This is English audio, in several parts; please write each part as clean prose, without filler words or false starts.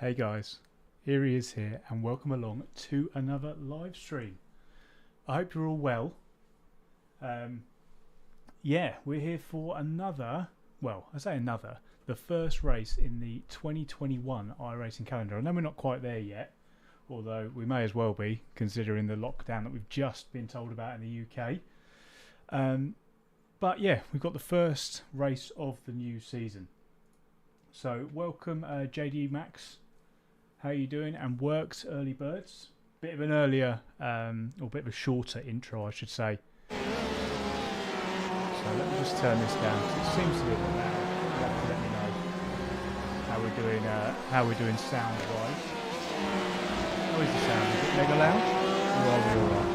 Hey guys, Eerie is here and welcome along to another live stream. I hope you're all well. Yeah, we're here for another, the first race in the 2021 iRacing calendar. I know we're not quite there yet, although we may as well be considering the lockdown that we've just been told about in the UK. But yeah, we've got the first race of the new season. So welcome JD Max. How are you doing? And Works Early Birds. Bit of an earlier, or bit of a shorter intro, I should say. So let me just turn this down because it seems to be a bit loud. You'll have to let me know how we're doing sound-wise. How is the sound? Is it mega loud? Or are we alright?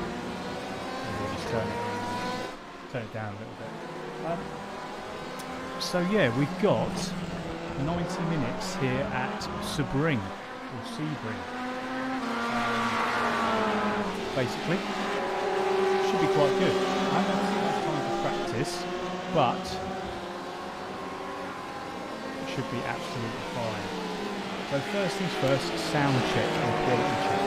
Maybe we'll just turn it down a little bit. So yeah, we've got 90 minutes here at Sebring. Or Sebring. Basically, should be quite good. I haven't had much time to practice, but it should be absolutely fine. So first things first, sound check and quality check.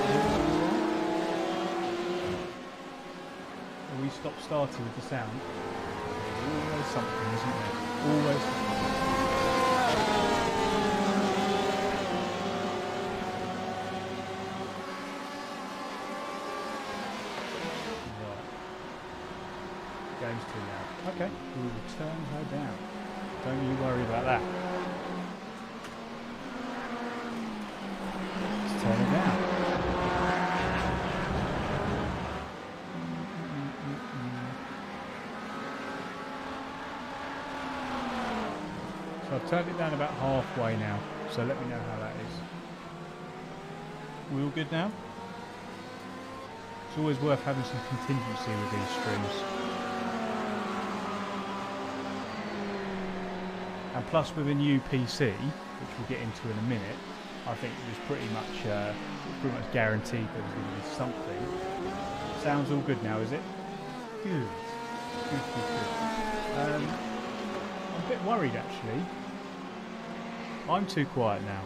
Will we stop starting with the sound? There's always something, isn't there? Always something. Game's too loud. Okay, we will turn her down. Don't you worry about that. Let's turn her down. So I've turned it down about halfway now. So let me know how that is. We all good now? It's always worth having some contingency with these streams. And plus with a new PC, which we'll get into in a minute, I think it was pretty much guaranteed there was going to be something. Sounds all good now, is it? Good. Good. I'm a bit worried actually. I'm too quiet now.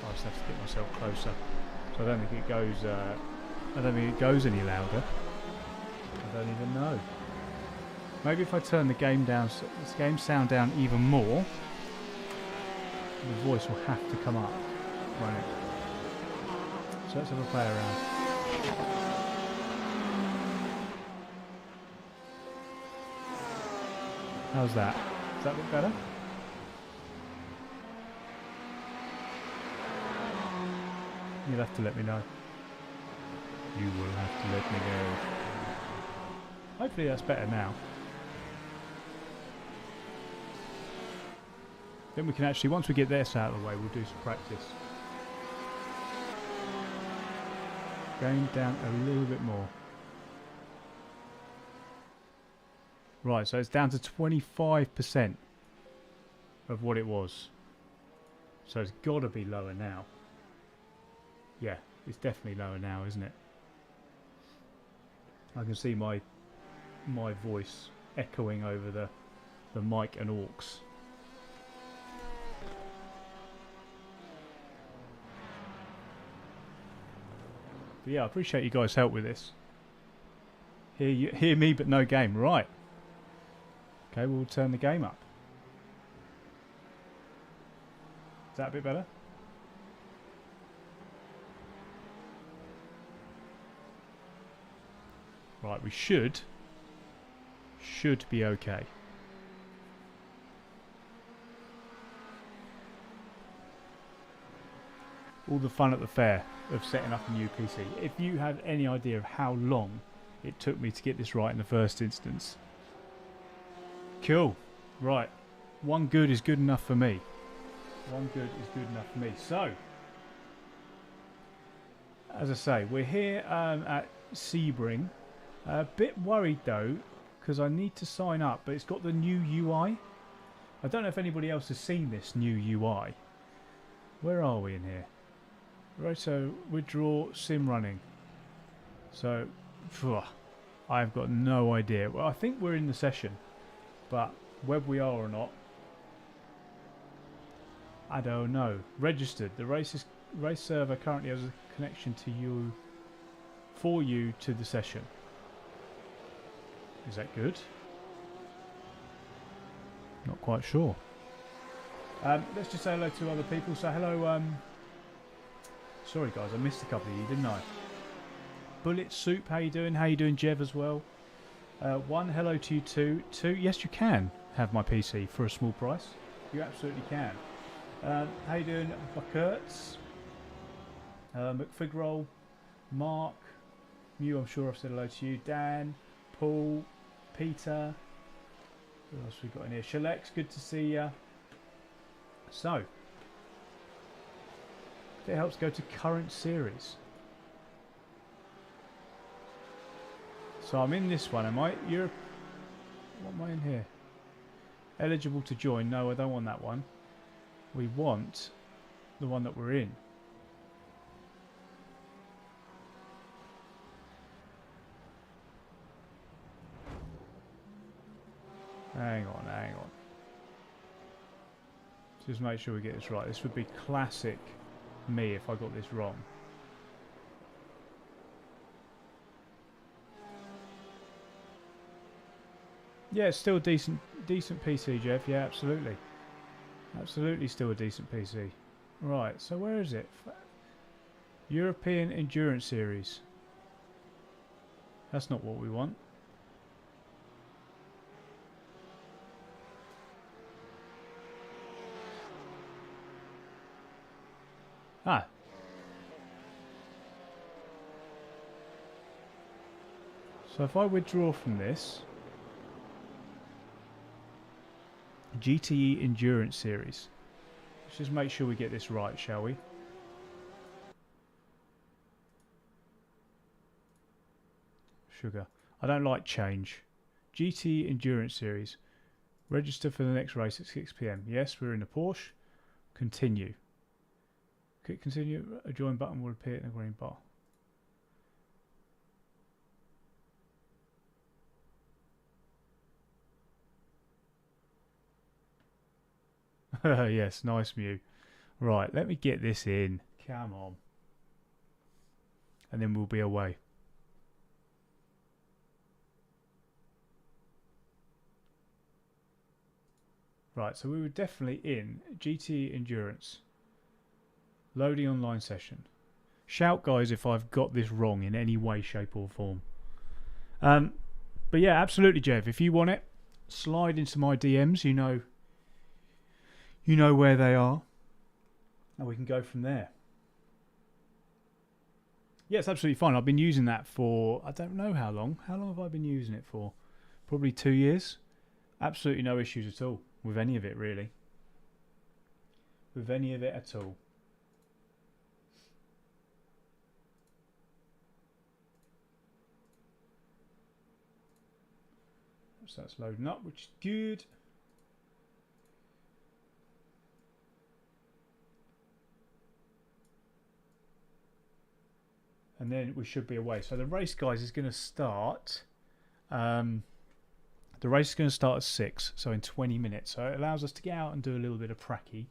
I just have to get myself closer. So I don't think it goes. I don't think it goes any louder. I don't even know. Maybe if I turn the game sound down even more, the voice will have to come up, won't it? So let's have a play around. How's that? Does that look better? You'll have to let me know. You will have to let me know. Hopefully that's better now. Then we can actually, once we get this out of the way, we'll do some practice. Going down a little bit more. Right, so it's down to 25% of what it was. So it's got to be lower now. Yeah, it's definitely lower now, isn't it? I can see my voice echoing over the mic and aux. But yeah, I appreciate you guys' help with this. Hear me, but no game. Right. Okay, we'll turn the game up. Is that a bit better? Right, we should be okay. All the fun at the fair of setting up a new PC. If you had any idea of how long it took me to get this right in the first instance. Cool. Right. One good is good enough for me. One good is good enough for me. So, as I say, we're here at Sebring. A bit worried though, because I need to sign up, but it's got the new UI. I don't know if anybody else has seen this new UI. Where are we in here? Right, so withdraw sim running. So, I've got no idea. Well, I think we're in the session, but whether we are or not, I don't know. Registered. The race server currently has a connection to you, for you to the session. Is that good? Not quite sure. Let's just say hello to other people. So hello. Sorry guys, I missed a couple of you, didn't I? Bullet Soup, how you doing? How you doing, Jev, as well? One, hello to you too. Two, yes, you can have my PC for a small price. You absolutely can. How you doing, Buckerts? McFigroll, Mark, Mew, I'm sure I've said hello to you. Dan, Paul, Peter. What else we got in here? Shalex, good to see ya. So, if it helps, go to current series. So I'm in this one, am I? What am I in here? Eligible to join? No, I don't want that one. We want the one that we're in. Hang on, hang on. Just make sure we get this right. This would be classic me if I got this wrong. Yeah, it's still a decent PC, Jeff. Yeah, absolutely. Absolutely still a decent PC. Right, so where is it? European Endurance Series. That's not what we want. Ah. So if I withdraw from this, GTE Endurance Series. Let's just make sure we get this right, shall we? Sugar. I don't like change. GTE Endurance Series. Register for the next race at 6 PM. Yes, we're in the Porsche. Continue. Click continue. A join button will appear in the green bar. Yes, nice Mew. Right, let me get this in. Come on. And then we'll be away. Right, so we were definitely in GT Endurance. Loading online session. Shout, guys, if I've got this wrong in any way, shape or form. But yeah, absolutely, Jeff. If you want it, slide into my DMs. You know where they are. And we can go from there. Yeah, it's absolutely fine. I've been using that for, I don't know how long. How long have I been using it for? Probably 2 years. Absolutely no issues at all with any of it, really. With any of it at all. So that's loading up, which is good. And then we should be away. So the race, guys, is going to start. The race is going to start at 6, so in 20 minutes. So it allows us to get out and do a little bit of pracky.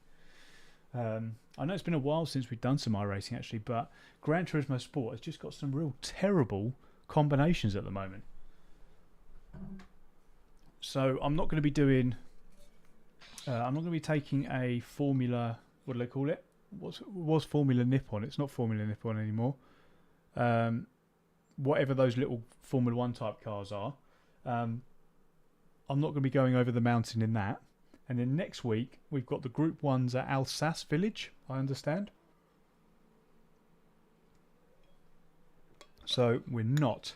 I know it's been a while since we've done some iRacing, actually, but Gran Turismo Sport has just got some real terrible combinations at the moment. So I'm not going to be doing. I'm not going to be taking a Formula. What do they call it? Was Formula Nippon? It's not Formula Nippon anymore. Whatever those little Formula 1 type cars are. I'm not going to be going over the mountain in that. And then next week we've got the Group 1s at Alsace Village, I understand. So we're not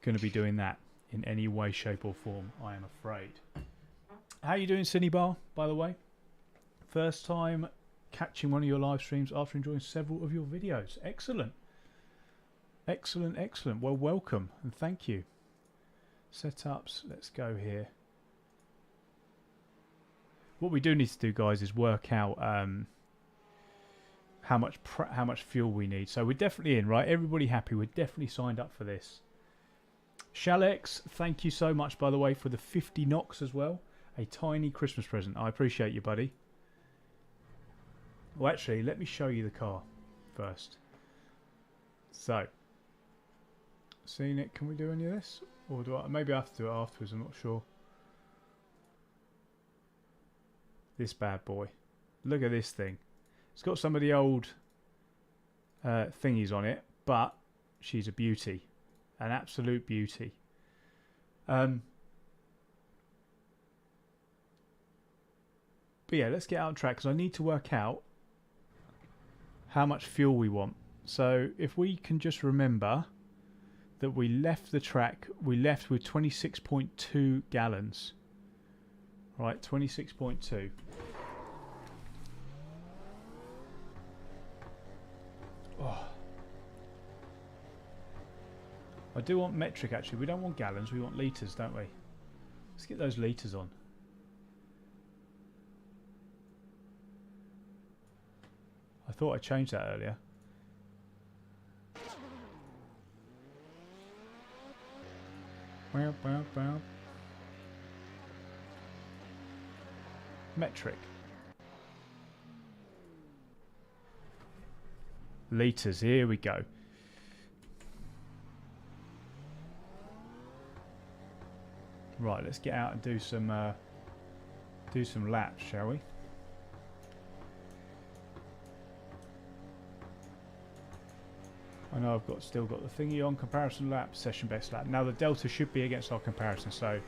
going to be doing that in any way, shape or form, I am afraid. How are you doing, Cinebar, by the way? First time catching one of your live streams after enjoying several of your videos. Excellent. Excellent, excellent. Well, welcome and thank you. Setups, let's go here. What we do need to do, guys, is work out how much fuel we need. So we're definitely in, right? Everybody happy? We're definitely signed up for this. Shalex, thank you so much, by the way, for the 50 knocks as well. A tiny Christmas present. I appreciate you, buddy. Well, actually, let me show you the car first. So, seen it? Can we do any of this? Or do I? Maybe I have to do it afterwards, I'm not sure. This bad boy. Look at this thing. It's got some of the old thingies on it, but she's a beauty. An absolute beauty. But yeah, let's get out on track because I need to work out how much fuel we want. So if we can just remember that we left the track, we left with 26.2 gallons. Right, 26.2. Oh. I do want metric actually. We don't want gallons, we want litres, don't we? Let's get those litres on. I thought I changed that earlier. Metric. Litres, here we go. Right, let's get out and do some laps, shall we? I know I've still got the thingy on, comparison lap, session best lap. Now the delta should be against our comparison, so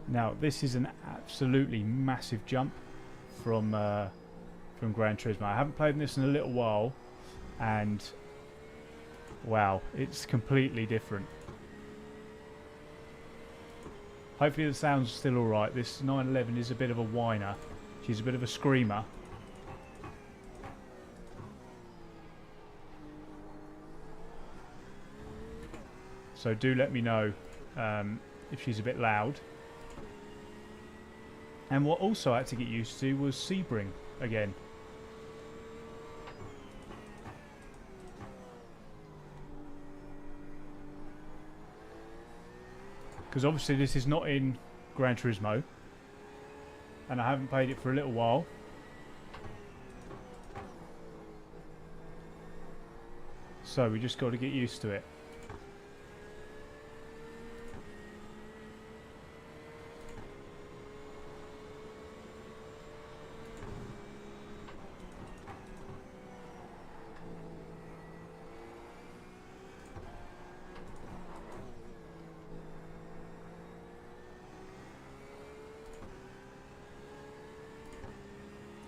now this is an absolutely massive jump from Gran Turismo. I haven't played this in a little while, and wow, it's completely different. Hopefully the sound's still alright. This 911 is a bit of a whiner. She's a bit of a screamer. So do let me know if she's a bit loud. And what also I had to get used to was Sebring again. Because obviously this is not in Gran Turismo, and I haven't played it for a little while. So we just got to get used to it.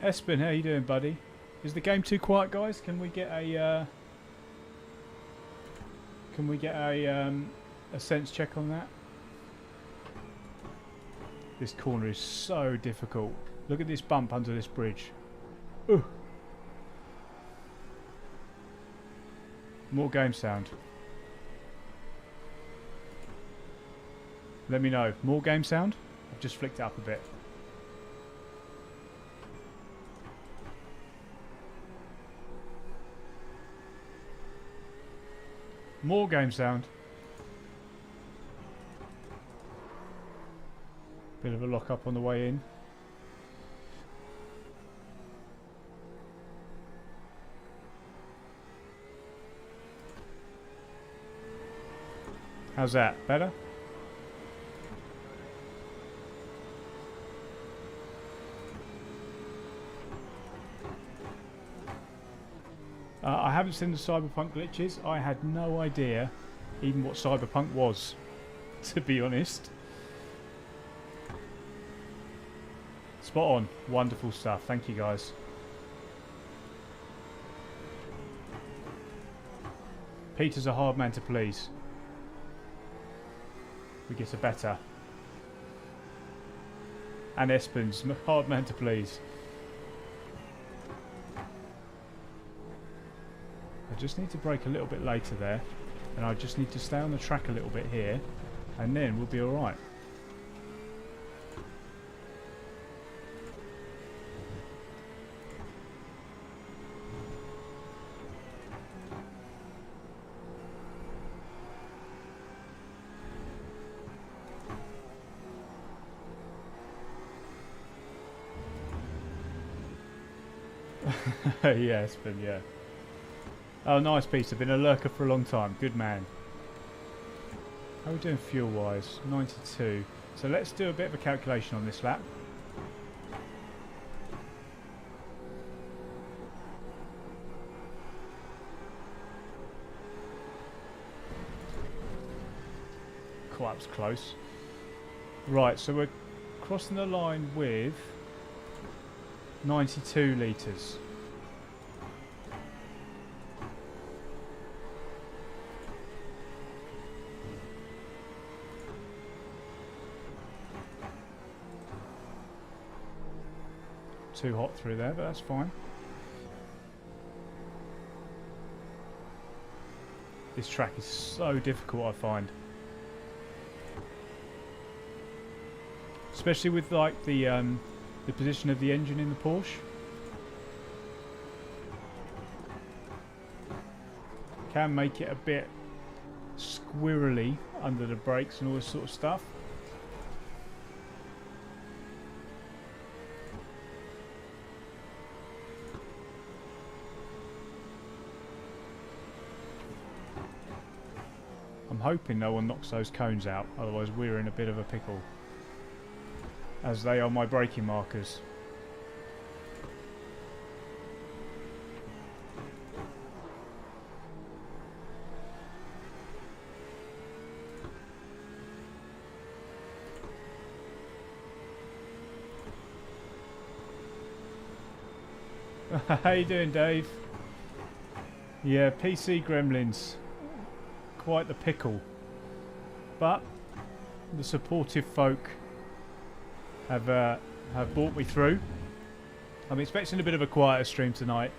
Espen, how you doing, buddy? Is the game too quiet, guys? Can we get a sense check on that? This corner is so difficult. Look at this bump under this bridge. Ooh. More game sound. Let me know. More game sound? I've just flicked it up a bit. More game sound. Bit of a lock up on the way in. How's that? Better? I haven't seen the Cyberpunk glitches. I had no idea even what Cyberpunk was, to be honest. Spot on. Wonderful stuff. Thank you, guys. Peter's a hard man to please. We get a better. And Espen's hard man to please. I just need to brake a little bit later there, and I just need to stay on the track a little bit here, and then we'll be alright. Yeah, Spin, yeah. Oh, nice, Peter. Been a lurker for a long time. Good man. How are we doing fuel-wise? 92. So let's do a bit of a calculation on this lap. Quite up close. Right, so we're crossing the line with 92 litres. Too hot through there, but that's fine. This track is so difficult, I find. Especially with like the position of the engine in the Porsche. Can make it a bit squirrely under the brakes and all this sort of stuff. I'm hoping no one knocks those cones out, otherwise we're in a bit of a pickle, as they are my braking markers. How you doing, Dave? Yeah, PC Gremlins. Quite the pickle. But the supportive folk have brought me through. I'm expecting a bit of a quieter stream tonight.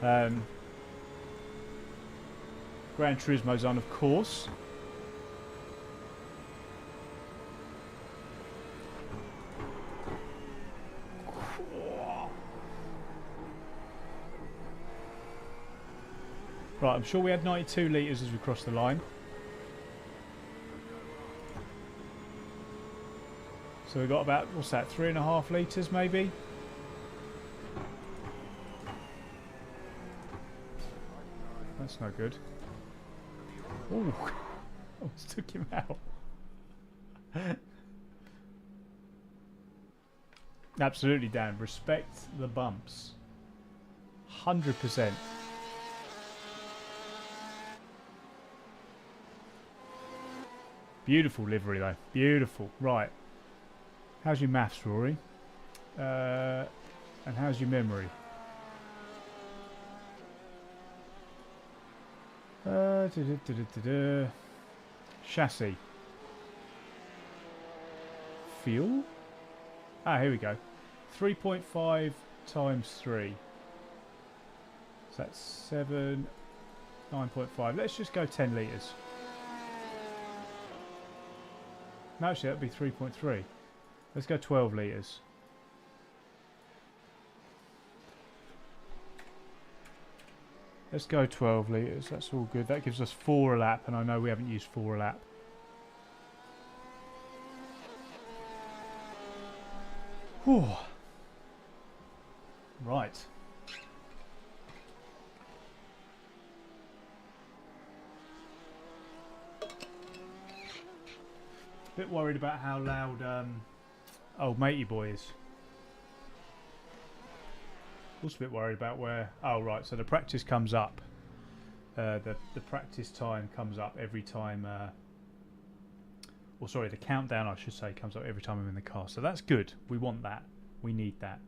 Gran Turismo's on, of course. Right, I'm sure we had 92 litres as we crossed the line. So we got about, what's that, 3.5 litres maybe? That's no good. Ooh, almost took him out. Absolutely, Dan. Respect the bumps. 100%. Beautiful livery though. Beautiful. Right. How's your maths, Rory? And how's your memory? Chassis. Fuel? Ah, here we go. 3.5 times 3. So that's 7, 9.5. Let's just go 10 litres. No, actually, that would be 3.3. Let's go 12 litres. Let's go 12 litres. That's all good. That gives us 4 a lap, and I know we haven't used 4 a lap. Whew. Right. Bit worried about how loud old matey boy is. Also a bit worried about where... Oh, right, so the practice comes up. The practice time comes up every time... or sorry, the countdown, I should say, comes up every time I'm in the car. So that's good. We want that. We need that.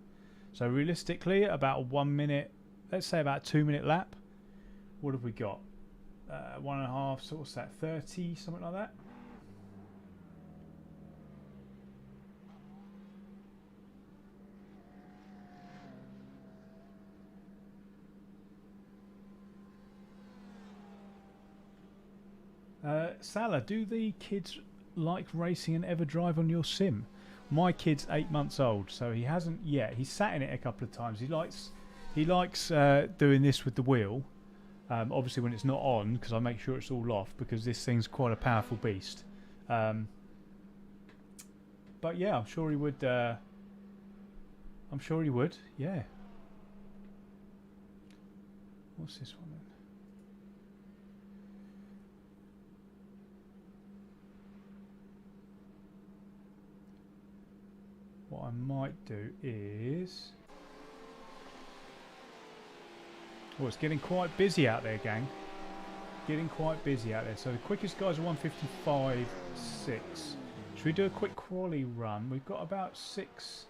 So realistically, about a 1 minute... Let's say about a 2 minute lap. What have we got? 1.5, so what's that? 30, something like that? Salah, do the kids like racing and ever drive on your sim? My kid's 8 months old, so he hasn't yet. He's sat in it a couple of times. He likes doing this with the wheel. Obviously when it's not on, because I make sure it's all off, because this thing's quite a powerful beast. But yeah, I'm sure he would. I'm sure he would. Yeah. What's this one then? What I might do is... Oh, it's getting quite busy out there, gang. Getting quite busy out there. So the quickest guys are 155.6. Should we do a quick quali run? We've got about 6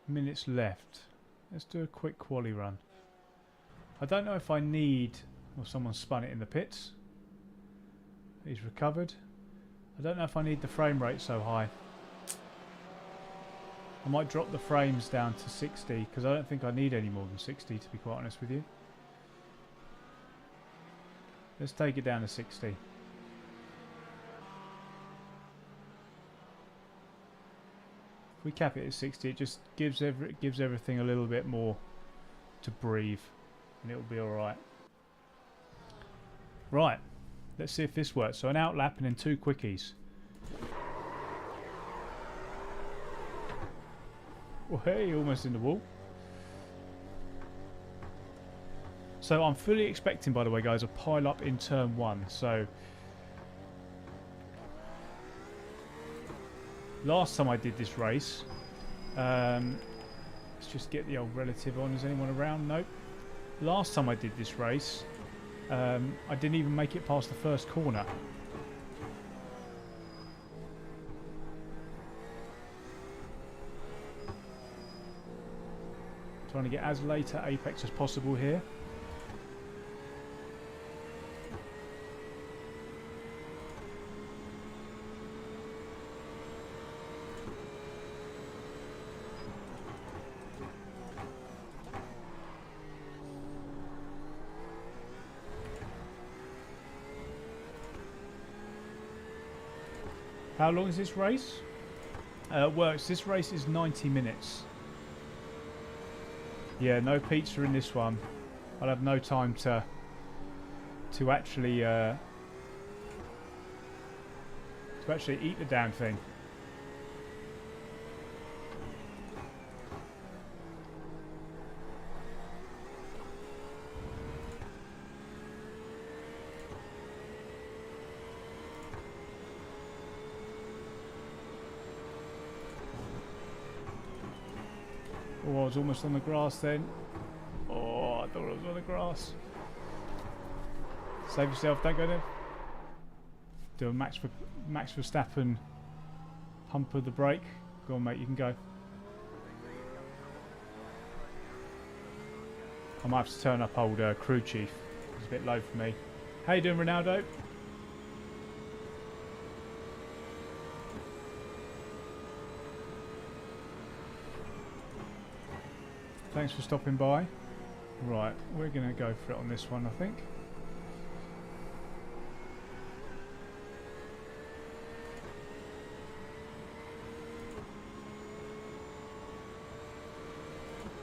minutes left. Let's do a quick quali run. I don't know if I need... Well, someone spun it in the pits. He's recovered. I don't know if I need the frame rate so high. I might drop the frames down to 60 because I don't think I need any more than 60, to be quite honest with you. Let's take it down to 60. If we cap it at 60, it just gives everything a little bit more to breathe, and it'll be all right. Right, let's see if this works. So an outlap and then 2 quickies. Well, hey, almost in the wall. So I'm fully expecting, by the way, guys, a pile up in turn 1. So last time I did this race, let's just get the old relative on. Is anyone around? Nope. Last time I did this race, I didn't even make it past the first corner. Trying to get as late at apex as possible here. How long is this race? Works. This race is 90 minutes. Yeah, no pizza in this one. I'll have no time to actually eat the damn thing. Oh, I was almost on the grass then. Oh, I thought I was on the grass. Save yourself, don't go there. Do a Max Verstappen pump of the brake. Go on, mate, you can go. I might have to turn up old crew chief. It's a bit low for me. How you doing, Ronaldo? Thanks for stopping by. Right, we're going to go for it on this one, I think.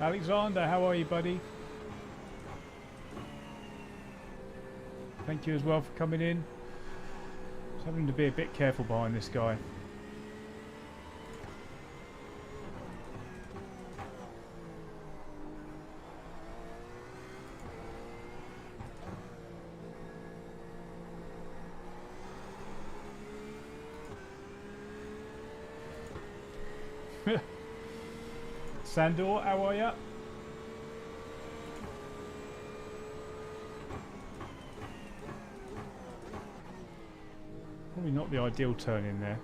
Alexander, how are you, buddy? Thank you as well for coming in. Just having to be a bit careful behind this guy. Sandor, how are ya? Probably not the ideal turn in there.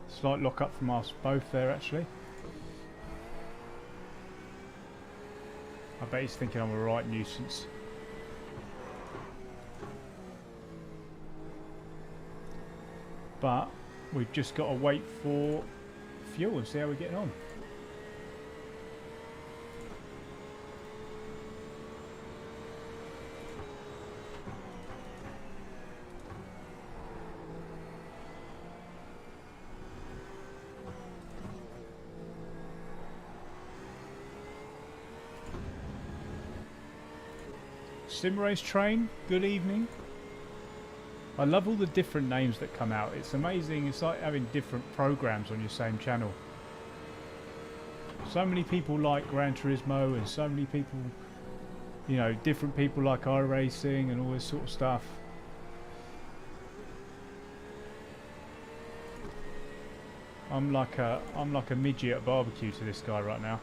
Slight lock up from us both there, actually. I bet he's thinking I'm a right nuisance. But we've just got to wait for fuel and see how we're getting on. Sim Race Train, good evening. I love all the different names that come out. It's amazing. It's like having different programs on your same channel. So many people like Gran Turismo, and so many people, you know, different people like iRacing and all this sort of stuff. I'm like a midget at barbecue to this guy right now.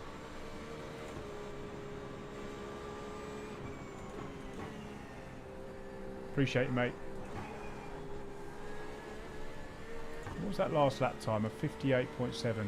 Appreciate you, mate. What was that last lap time? Of 58.7.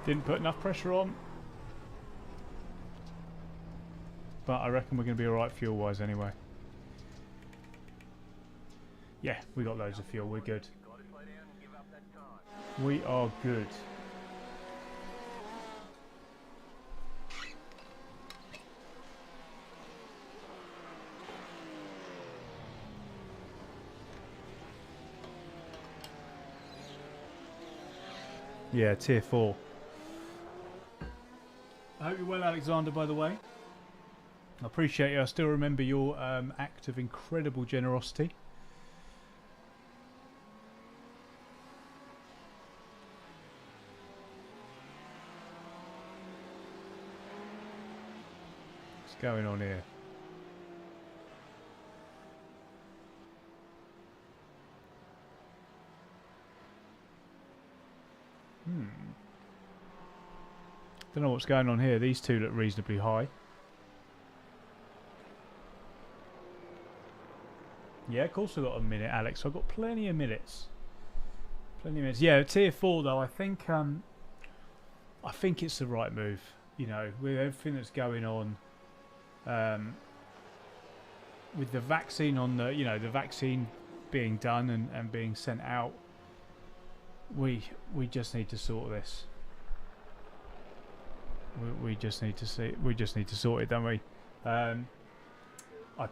Didn't put enough pressure on. But I reckon we're going to be alright fuel-wise anyway. Yeah, we got loads of fuel. We're good. We are good. Yeah, tier 4. I hope you're well, Alexander, by the way. I appreciate you. I still remember your act of incredible generosity. What's going on here? Don't know what's going on here. These two look reasonably high. Yeah, of course I've got a minute, Alex. I've got plenty of minutes. Plenty of minutes. Yeah, tier 4 though. I think it's the right move. You know, with everything that's going on, with the vaccine on the, you know, the vaccine being done and being sent out, we just need to sort this. We just need to see. We just need to sort it, don't we? I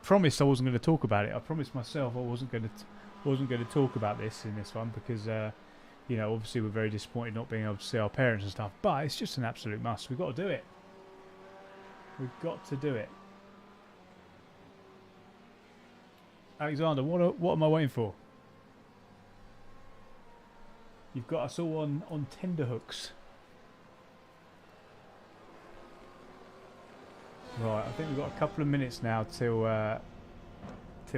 promised I wasn't going to talk about it. I promised myself I wasn't going to talk about this in this one because, you know, obviously we're very disappointed not being able to see our parents and stuff. But it's just an absolute must. We've got to do it. We've got to do it. Alexander, what am I waiting for? You've got us all on tenterhooks. Right, I think we've got a couple of minutes now till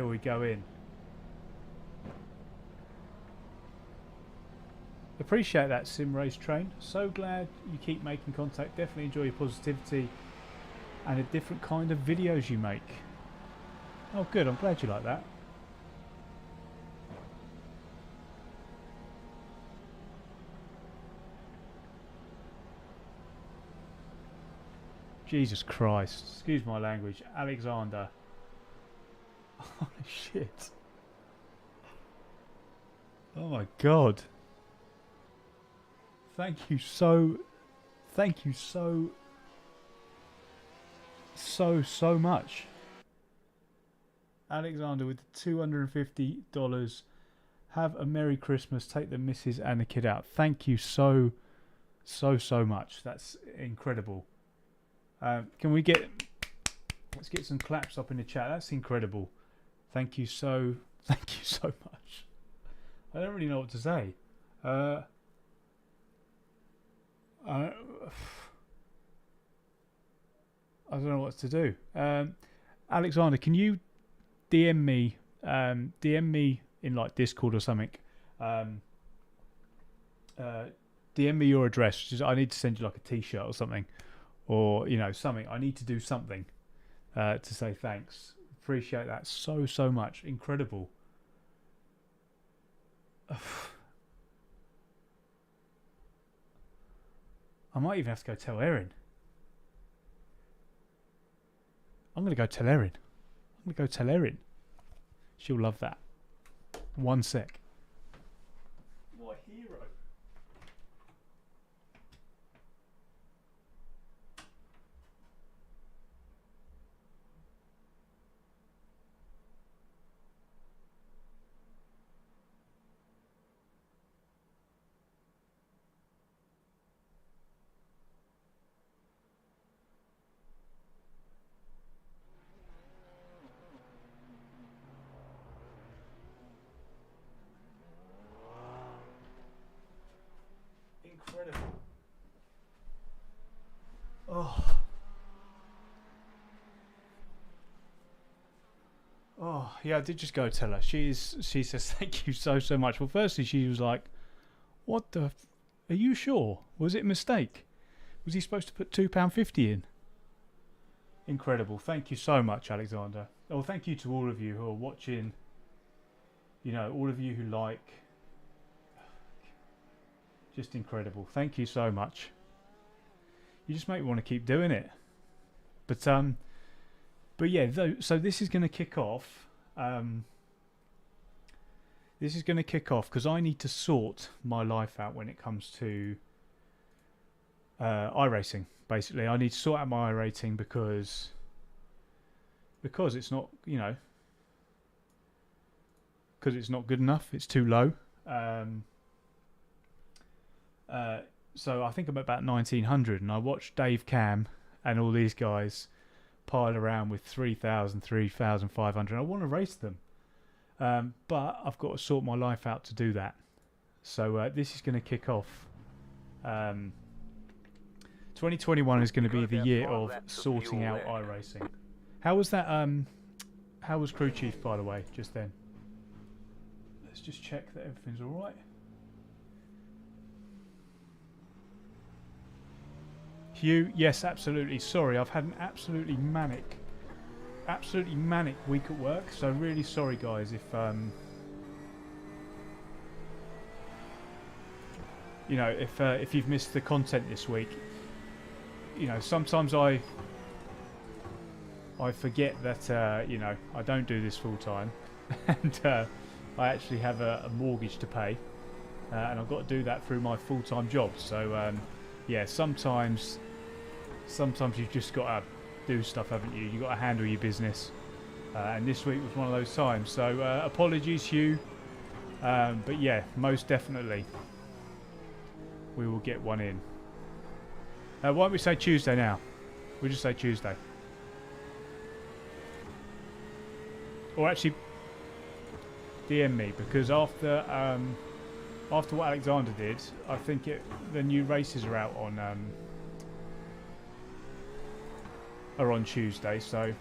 we go in. Appreciate that, Sim Race Train. So glad you keep making contact. Definitely enjoy your positivity and the different kind of videos you make. Oh good, I'm glad you like that. Jesus Christ. Excuse my language. Alexander. Holy shit. Oh my God. Thank you so much. Alexander with $250. Have a Merry Christmas. Take the missus and the kid out. Thank you so much. That's incredible. Can we let's get some claps up in the chat. That's incredible. Thank you so much. I don't really know what to say. I don't know what to do. Alexander, can you DM me in like Discord or something? DM me your address. Just, I need to send you like a t-shirt or something. Or, you know, something. I need to do something to say thanks. Appreciate that so much. Incredible. I might even have to go tell Erin. I'm going to go tell Erin. She'll love that. One sec. Why? Yeah, I did just go tell her. She says thank you so much. Well, firstly, she was like, "What the? Are you sure? Was it a mistake? Was he supposed to put £2.50 in?" Incredible. Thank you so much, Alexander. Oh, thank you to all of you who are watching. You know, all of you who like. Just incredible. Thank you so much. You just make me want to keep doing it. But yeah, so this is going to kick off. This is going to kick off because I need to sort my life out when it comes to iRacing. Basically, I need to sort out my iRacing because it's not, you know, because it's not good enough. It's too low. So I think I'm about 1900, and I watched Dave Cam and all these guys pile around with 3,000, 3,500. I want to race them, but I've got to sort my life out to do that. So this is going to kick off. 2021 is going to be the year of sorting out iRacing. How was that? How was Crew Chief, by the way, just then? Let's just check that everything's all right. Hugh, yes, absolutely. Sorry, I've had an absolutely manic week at work. So really sorry, guys, if you know, if you've missed the content this week. You know, sometimes I forget that you know, I don't do this full time, and I actually have a mortgage to pay, and I've got to do that through my full-time job. So yeah, sometimes you've just got to do stuff, haven't you? You've got to handle your business, and this week was one of those times. So apologies, Hugh, but yeah, most definitely we will get one in. Why don't we say Tuesday now? We'll just say Tuesday. Or actually, DM me, because after what Alexander did, I think the new races are out on Tuesday. So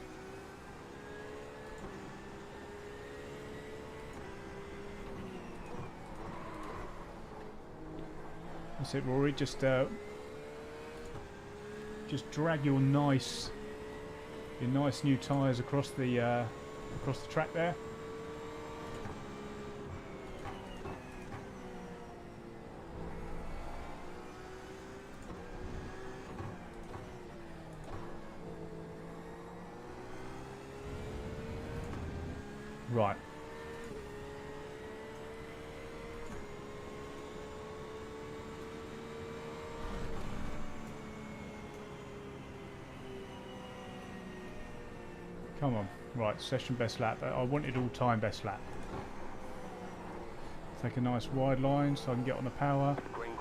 that's it, Rory. Just drag your nice new tyres across the track there. Right. Come on. Right, session best lap. I wanted all-time best lap. Take a nice wide line so I can get on the power. Green.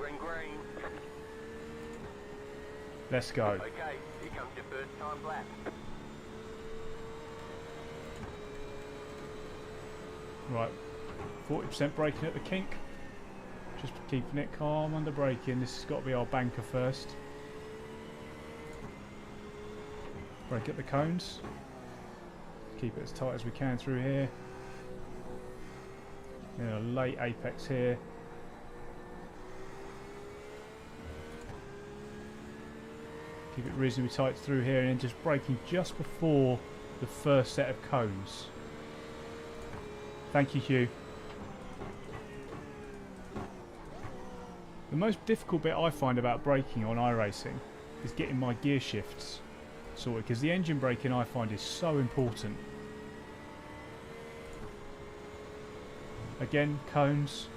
Let's go. Okay, here comes your first time lap. Right, 40% braking at the kink. Just keeping it calm under braking. This has got to be our banker first. Brake at the cones. Keep it as tight as we can through here. In a late apex here. Keep it reasonably tight through here, and then just braking just before the first set of cones. Thank you, Hugh. The most difficult bit I find about braking on iRacing is getting my gear shifts sorted, because the engine braking I find is so important. Again, cones.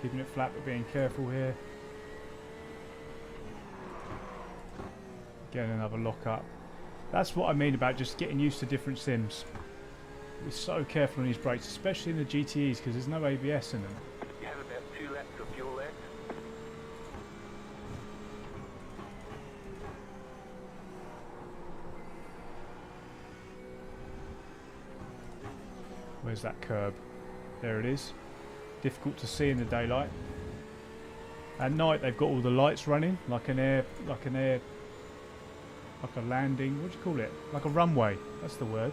Keeping it flat but being careful here. Again, another lock up. That's what I mean about just getting used to different sims. We're so careful on these brakes, especially in the GTEs, because there's no ABS in them. You have about 2 laps of fuel left. Where's that curb? There it is. Difficult to see in the daylight. At night they've got all the lights running, like a landing. What do you call it? Like a runway. That's the word.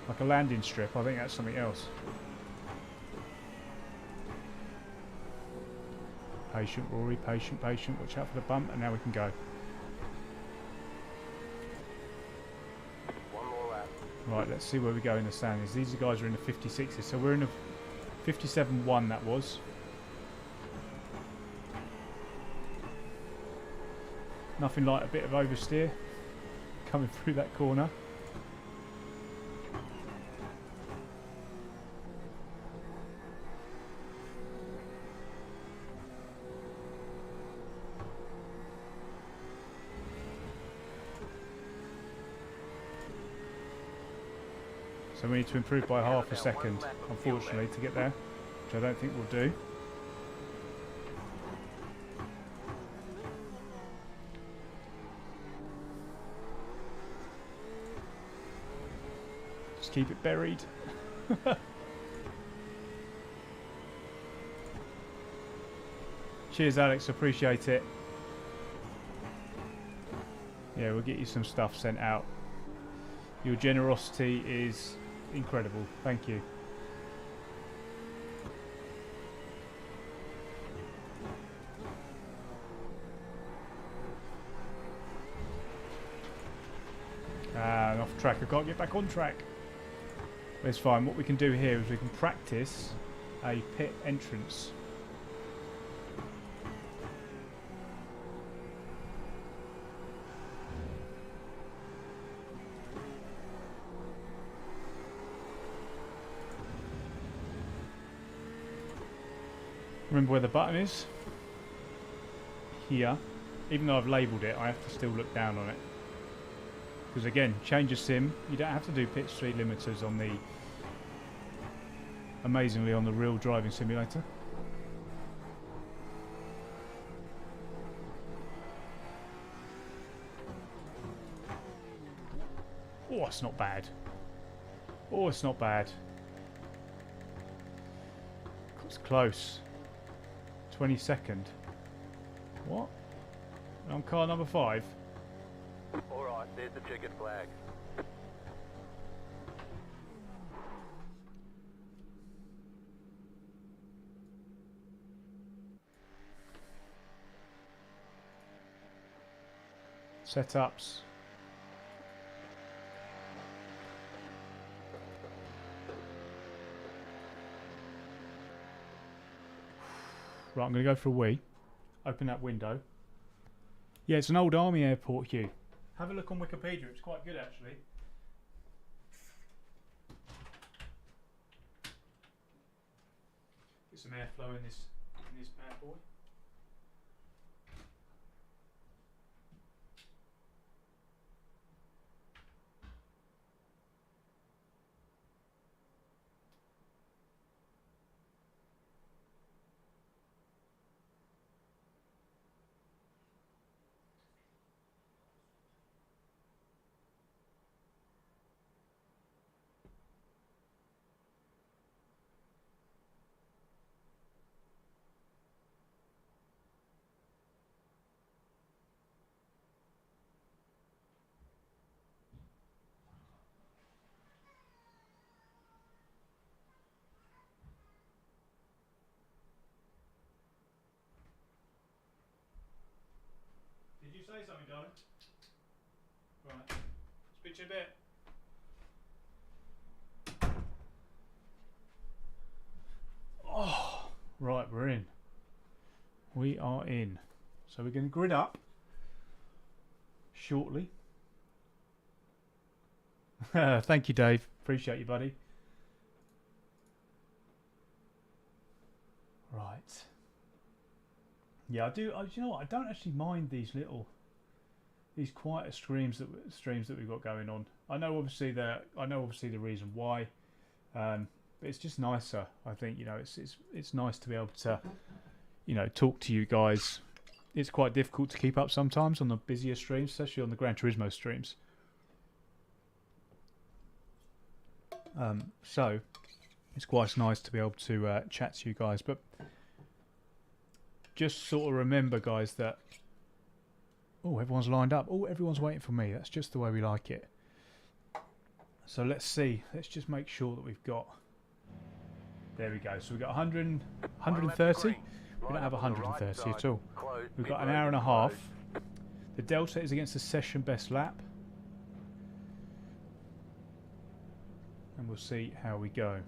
Like a landing strip. I think that's something else. Patient, Rory. Patient, patient. Watch out for the bump, and now we can go. One more lap. Right, let's see where we go in the standings. These guys are in the 56s, so we're in a 57-1. That was. Nothing like a bit of oversteer coming through that corner. So we need to improve by half a second, unfortunately, to get there, which I don't think we'll do. Just keep it buried. Cheers, Alex. Appreciate it. Yeah, we'll get you some stuff sent out. Your generosity is incredible. Thank you. And off track. I can't get back on track. But it's fine. What we can do here is we can practice a pit entrance. Remember where the button is? Here. Even though I've labelled it, I have to still look down on it. Because again, change of sim, you don't have to do pitch speed limiters on the... amazingly on the real driving simulator. Oh, it's not bad. Oh, it's not bad. It's close. 22nd. What? I'm car number 5. Alright, there's the checkered flag. Setups. Right, I'm going to go for a wee. Open that window. Yeah, it's an old army airport, Hugh. Have a look on Wikipedia, it's quite good actually. Get some airflow in this bad boy. Did you say something, darling? Right. Speak to you a bit. Oh, right, we're in. We are in. So we're going to grid up shortly. Thank you, Dave. Appreciate you, buddy. Right. Yeah, I do. You know what? I don't actually mind these quieter streams that we've got going on. I know obviously the reason why, but it's just nicer. I think it's nice to be able to talk to you guys. It's quite difficult to keep up sometimes on the busier streams, especially on the Gran Turismo streams. So it's quite nice to be able to chat to you guys. But just sort of remember, guys, that... Oh, everyone's lined up. Oh, everyone's waiting for me. That's just the way we like it. So let's see. Let's just make sure that we've got... There we go. So we've got 130. We don't have 130 at all. We've got an hour and a half. The delta is against the session best lap. And we'll see how we go.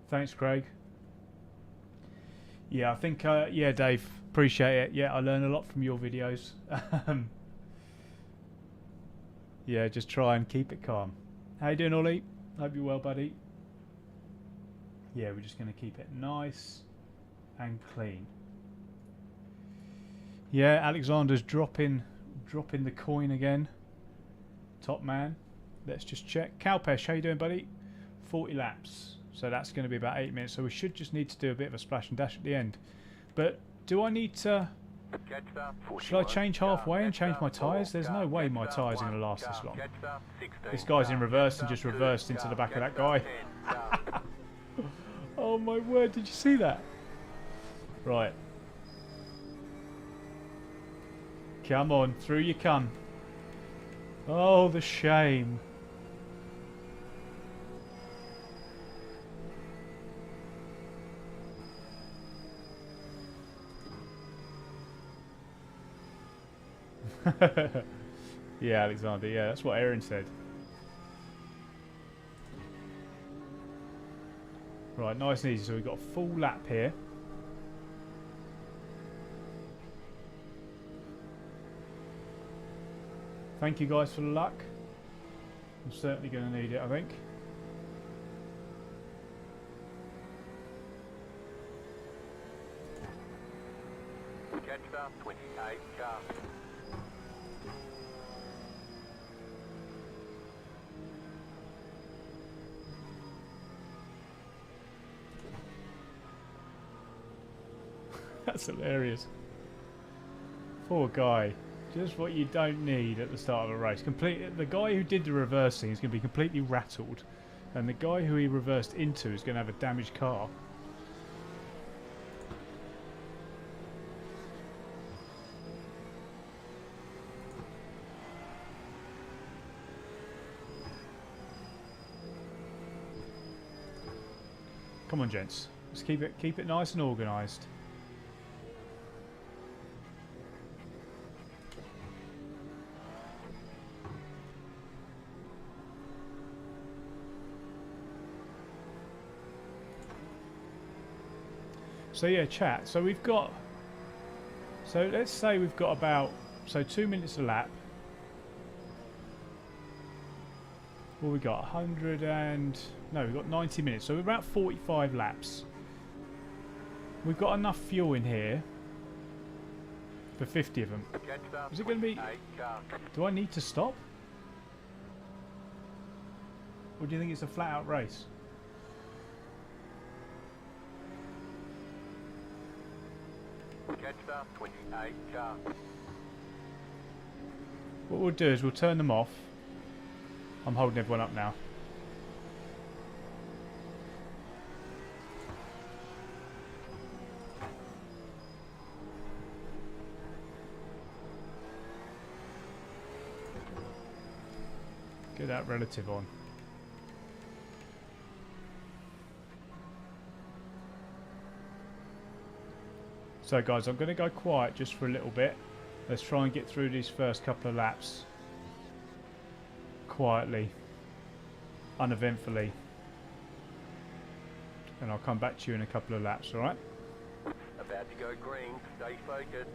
Thanks, Craig. Yeah, I think, yeah, Dave, appreciate it. Yeah, I learn a lot from your videos. Yeah, just try and keep it calm. How you doing, Ollie? Hope you're well, buddy. Yeah, we're just going to keep it nice and clean. Yeah, Alexander's dropping the coin again. Top man. Let's just check. Cowpesh, how you doing, buddy? 40 laps. So that's going to be about 8 minutes. So we should just need to do a bit of a splash and dash at the end. But do I need to... Should I change halfway and change my tyres? There's no way my tyres are going to last this long. This guy's in reverse and just reversed into the back of that guy. Oh my word, did you see that? Right. Come on, through you come. Oh, the shame. Yeah, Alexander, yeah, that's what Aaron said. Right, nice and easy. So we've got a full lap here. Thank you guys for the luck. I'm certainly going to need it, I think. Catch 28 cars. That's hilarious. Poor guy. Just what you don't need at the start of a race. The guy who did the reversing is going to be completely rattled. And the guy who he reversed into is going to have a damaged car. Come on, gents. Let's keep it nice and organised. So yeah, chat. So we've got. So let's say we've got about 2 minutes a lap. Well, we got 100 and no, we've got 90 minutes. So we're about 45 laps. We've got enough fuel in here for 50 of them. Is it going to be? Do I need to stop? Or do you think it's a flat-out race? What we'll do is we'll turn them off. I'm holding everyone up now. Get that relative on. So guys, I'm going to go quiet just for a little bit. Let's try and get through these first couple of laps quietly, uneventfully, and I'll come back to you in a couple of laps, alright? About to go green, stay focused.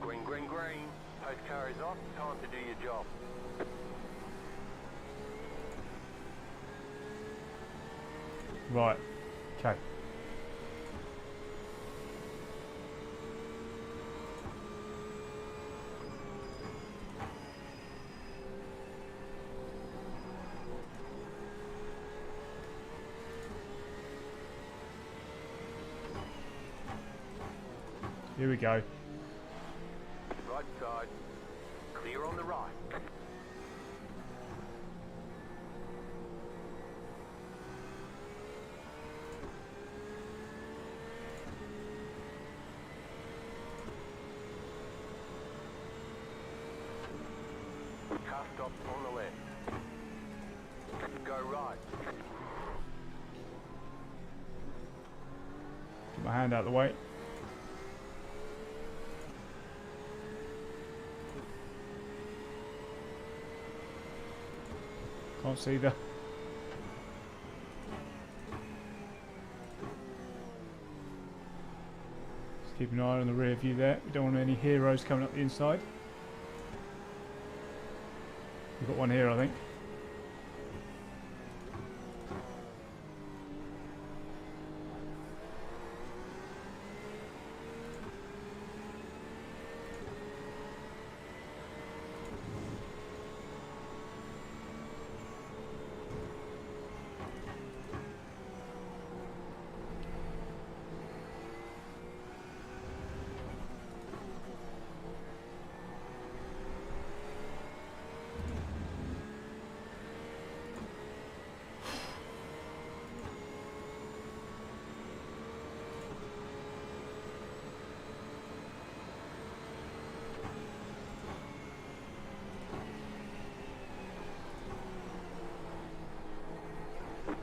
Green, green, green. Post car is off, time to do your job. Right, okay. Here we go. Right side. Clear on the right. Car stop on the left. Go right. Get my hand out of the way. Can't see the... Just keep an eye on the rear view there. We don't want any heroes coming up the inside. We've got one here, I think.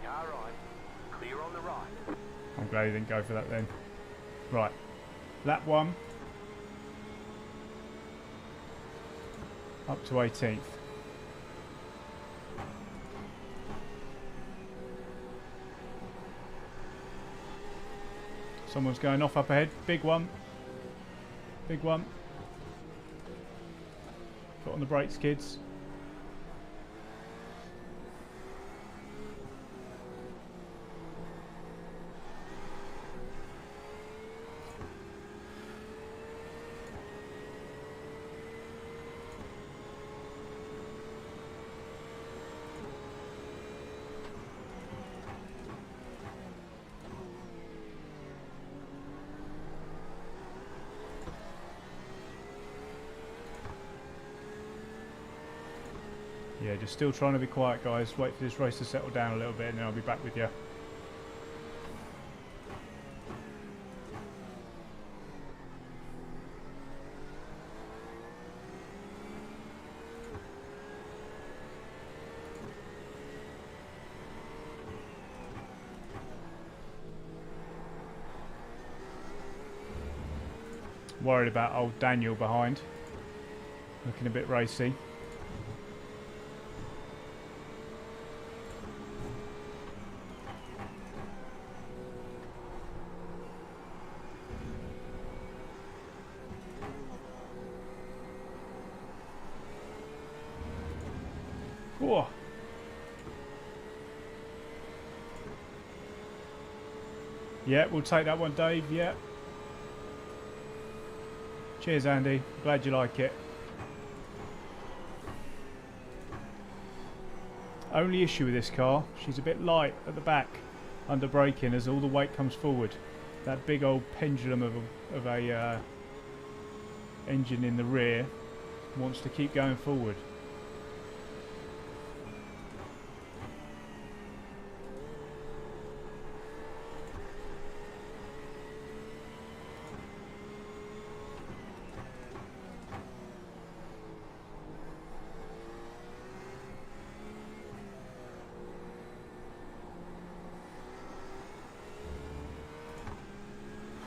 Car right. Clear on the right. I'm glad he didn't go for that then. Right. Lap 1. Up to 18th. Someone's going off up ahead. Big one. Big one. Put on the brakes, kids. Yeah, just still trying to be quiet, guys. Wait for this race to settle down a little bit and then I'll be back with you. Worried about old Daniel behind. Looking a bit racy. Whoa. Yeah, we'll take that one, Dave. Yeah. Cheers, Andy. Glad you like it. Only issue with this car, she's a bit light at the back under braking as all the weight comes forward. That big old pendulum of a engine in the rear wants to keep going forward.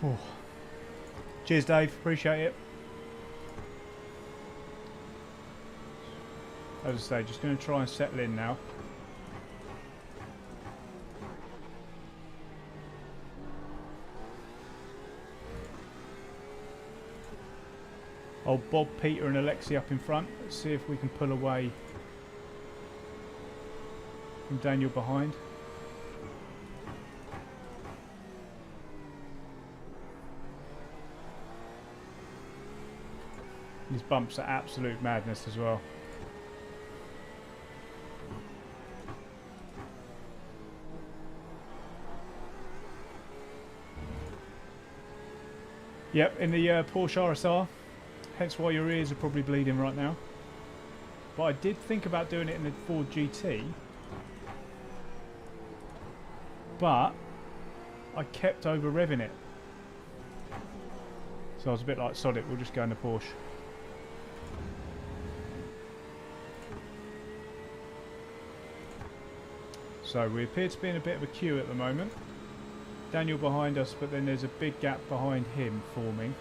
Whew. Cheers, Dave. Appreciate it. As I say, just going to try and settle in now. Old Bob, Peter and Alexi up in front. Let's see if we can pull away from Daniel behind. These bumps are absolute madness as well. Yep, in the Porsche RSR. Hence why your ears are probably bleeding right now. But I did think about doing it in the Ford GT. But I kept over revving it. So I was a bit like, sod it, we'll just go in the Porsche. So we appear to be in a bit of a queue at the moment. Daniel behind us, but then there's a big gap behind him forming.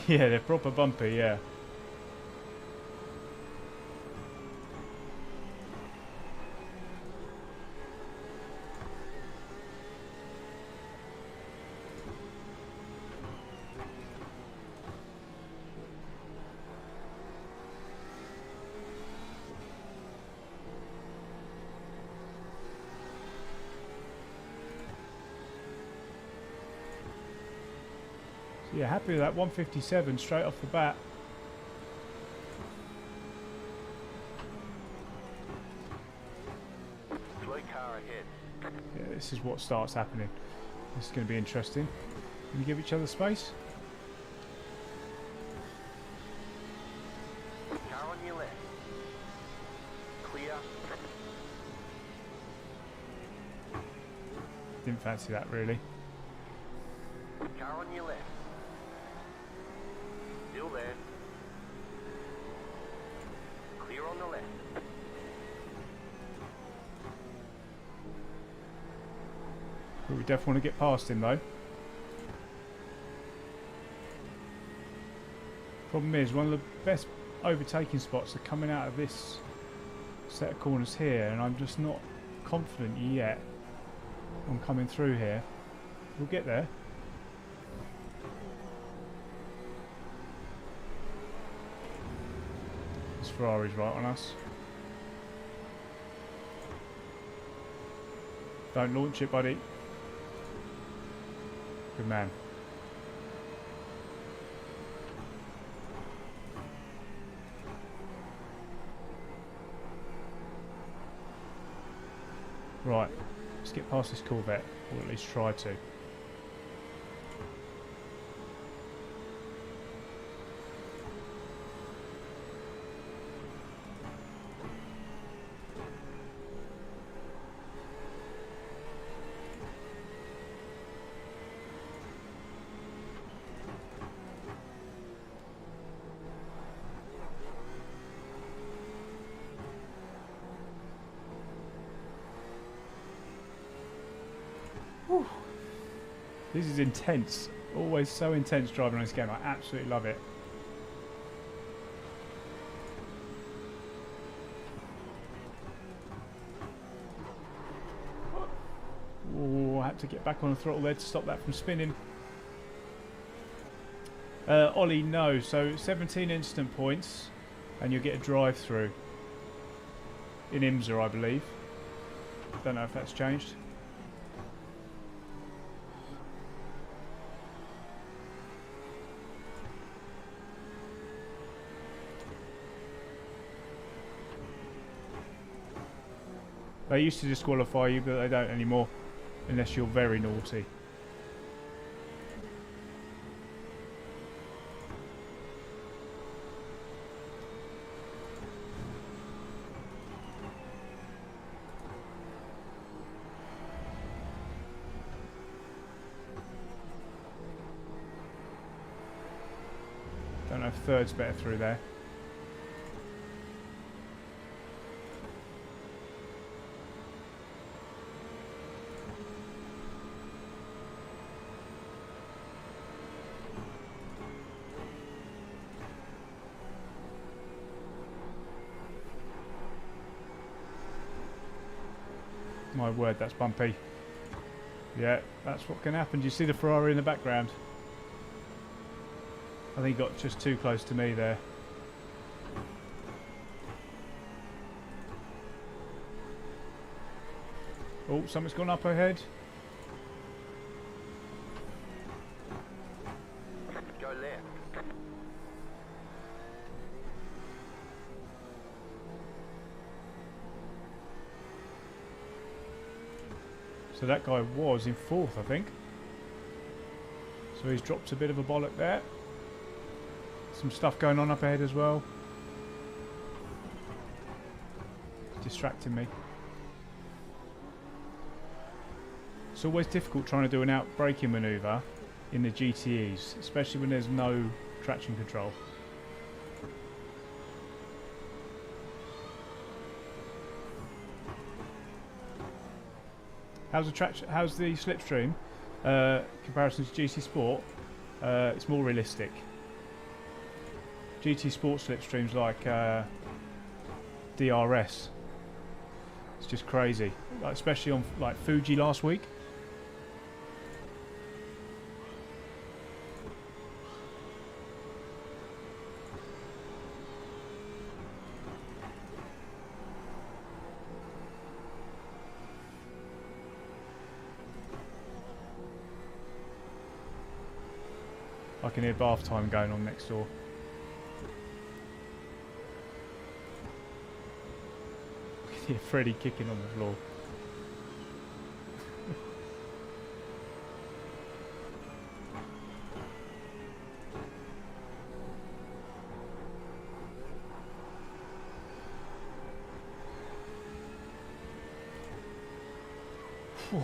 Yeah, they're proper bumpy, yeah. Yeah, happy with that 157 straight off the bat. Slow car ahead. Yeah, this is what starts happening. This is going to be interesting. Can we give each other space? Car on your left. Clear. Didn't fancy that really. Car on your left. Still there. Clear on the left. But we definitely want to get past him though. Problem is, one of the best overtaking spots are coming out of this set of corners here, and I'm just not confident yet on coming through here. We'll get there. This Ferrari's right on us. Don't launch it, buddy. Good man. Right, let's get past this Corvette, or at least try to. Whew. This is intense. Always so intense driving on this game. I absolutely love it. Oh, I had to get back on the throttle there to stop that from spinning. Ollie, no. So 17 instant points, and you'll get a drive-through in IMSA, I believe. Don't know if that's changed. They used to disqualify you, but they don't anymore, unless you're very naughty. Don't know if third's better through there. My word, that's bumpy. Yeah, that's what can happen. Do you see the Ferrari in the background? I think he got just too close to me there. Oh, something's gone up ahead. Go So that guy was in 4th, I think. So he's dropped a bit of a bollock there. Some stuff going on up ahead as well. It's distracting me. It's always difficult trying to do an out-braking manoeuvre in the GTEs, especially when there's no traction control. How's the slipstream? Comparison to GT Sport, it's more realistic. GT Sport slipstream's like DRS. It's just crazy, like, especially on like Fuji last week. I can hear bath time going on next door. I can hear Freddie kicking on the floor. Whew.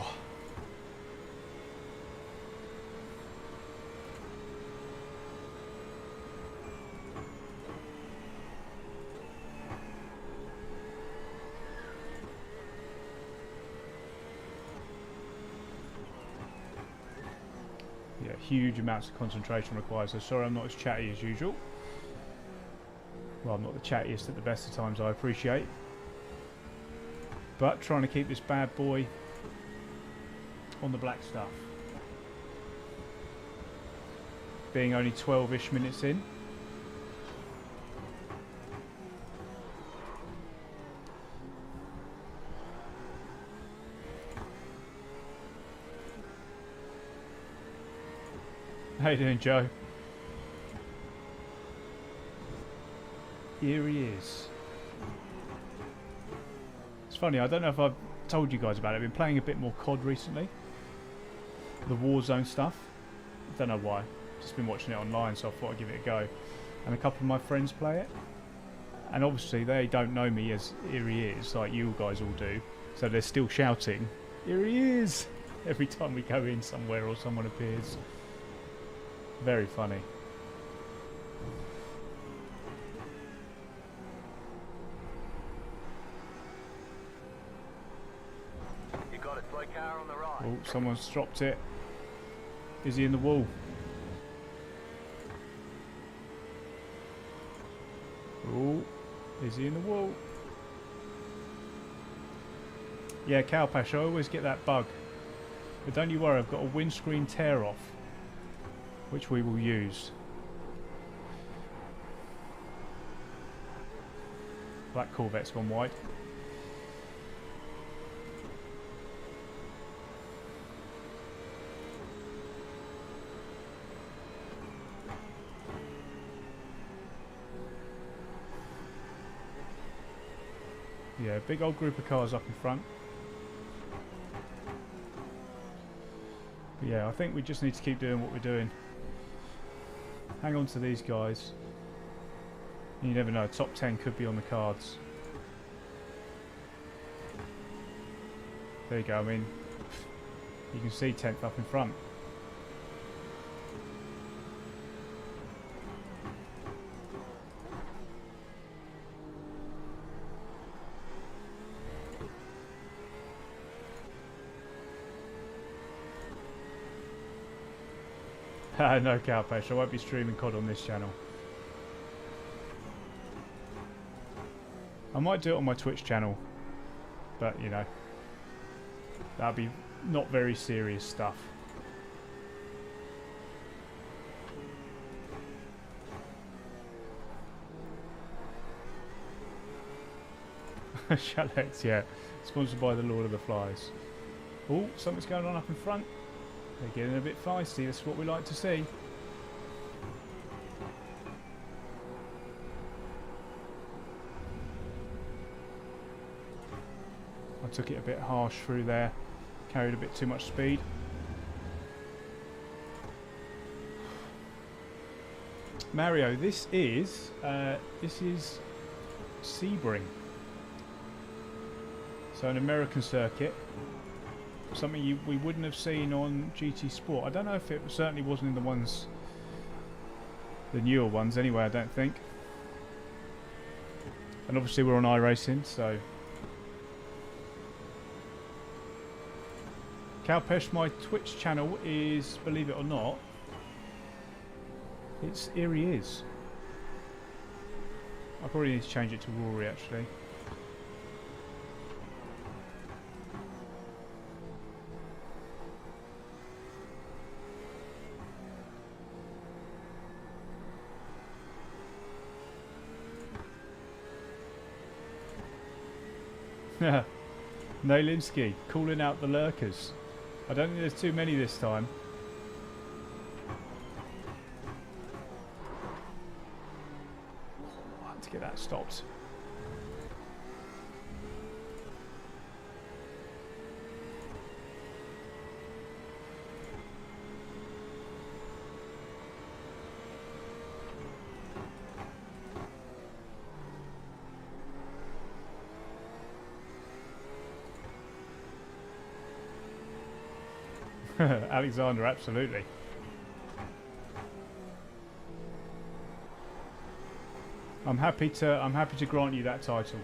Yeah, huge amounts of concentration required, so sorry I'm not as chatty as usual. Well, I'm not the chattiest at the best of times, I appreciate. But trying to keep this bad boy on the black stuff. Being only 12-ish minutes in. How you doing, Joe? Here he is. It's funny, I don't know if I've told you guys about it. I've been playing a bit more COD recently. The Warzone stuff. I don't know why. Just been watching it online, so I thought I'd give it a go. And a couple of my friends play it. And obviously they don't know me as here he is, like you guys all do. So they're still shouting, here he is! Every time we go in somewhere or someone appears. Very funny. You got a slow car on the right. Oh, someone's dropped it. Is he in the wall? Oh, is he in the wall? Yeah, Cowpash, I always get that bug. But don't you worry, I've got a windscreen tear off, which we will use. Black Corvette's gone wide. Yeah, big old group of cars up in front. But yeah, I think we just need to keep doing what we're doing. Hang on to these guys. You never know, top 10 could be on the cards. There you go, I mean, you can see 10th up in front. No, Cowpash, I won't be streaming COD on this channel. I might do it on my Twitch channel, but you know, that'll be not very serious stuff. Shalex, yeah, sponsored by the Lord of the Flies. Oh, something's going on up in front. They're getting a bit feisty, that's what we like to see. I took it a bit harsh through there. Carried a bit too much speed. Mario, this is Sebring. So an American circuit. Something we wouldn't have seen on GT Sport. I don't know if it certainly wasn't in the newer ones anyway, I don't think. And obviously we're on iRacing, so... Cowpesh, my Twitch channel is, believe it or not, it's EERIEISSSS. I probably need to change it to Rory actually. Nailinski calling out the lurkers. I don't think there's too many this time. I had to get that stopped. Alexander, absolutely. I'm happy to grant you that title.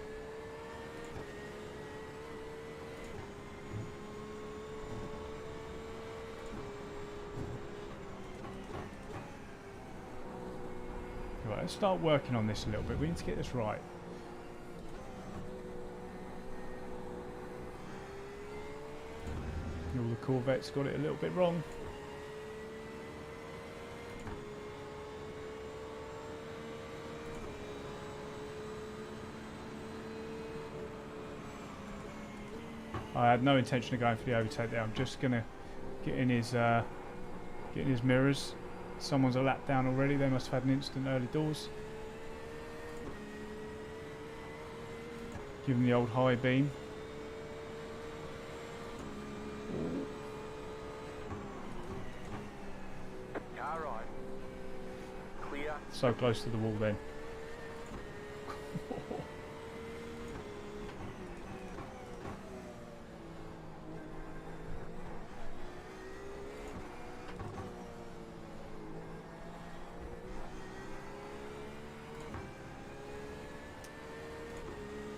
Right, let's start working on this a little bit. We need to get this right. All the Corvettes got it a little bit wrong. I had no intention of going for the overtake there. I'm just gonna get in his mirrors. Someone's a lap down already. They must have had an instant early doors. Give him the old high beam. Car right. Clear. So close to the wall then.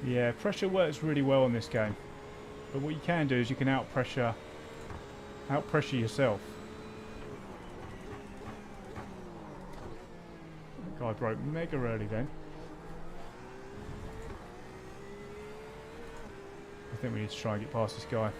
Yeah, pressure works really well in this game. But what you can do is you can out pressure yourself. That guy broke mega early then. I think we need to try and get past this guy.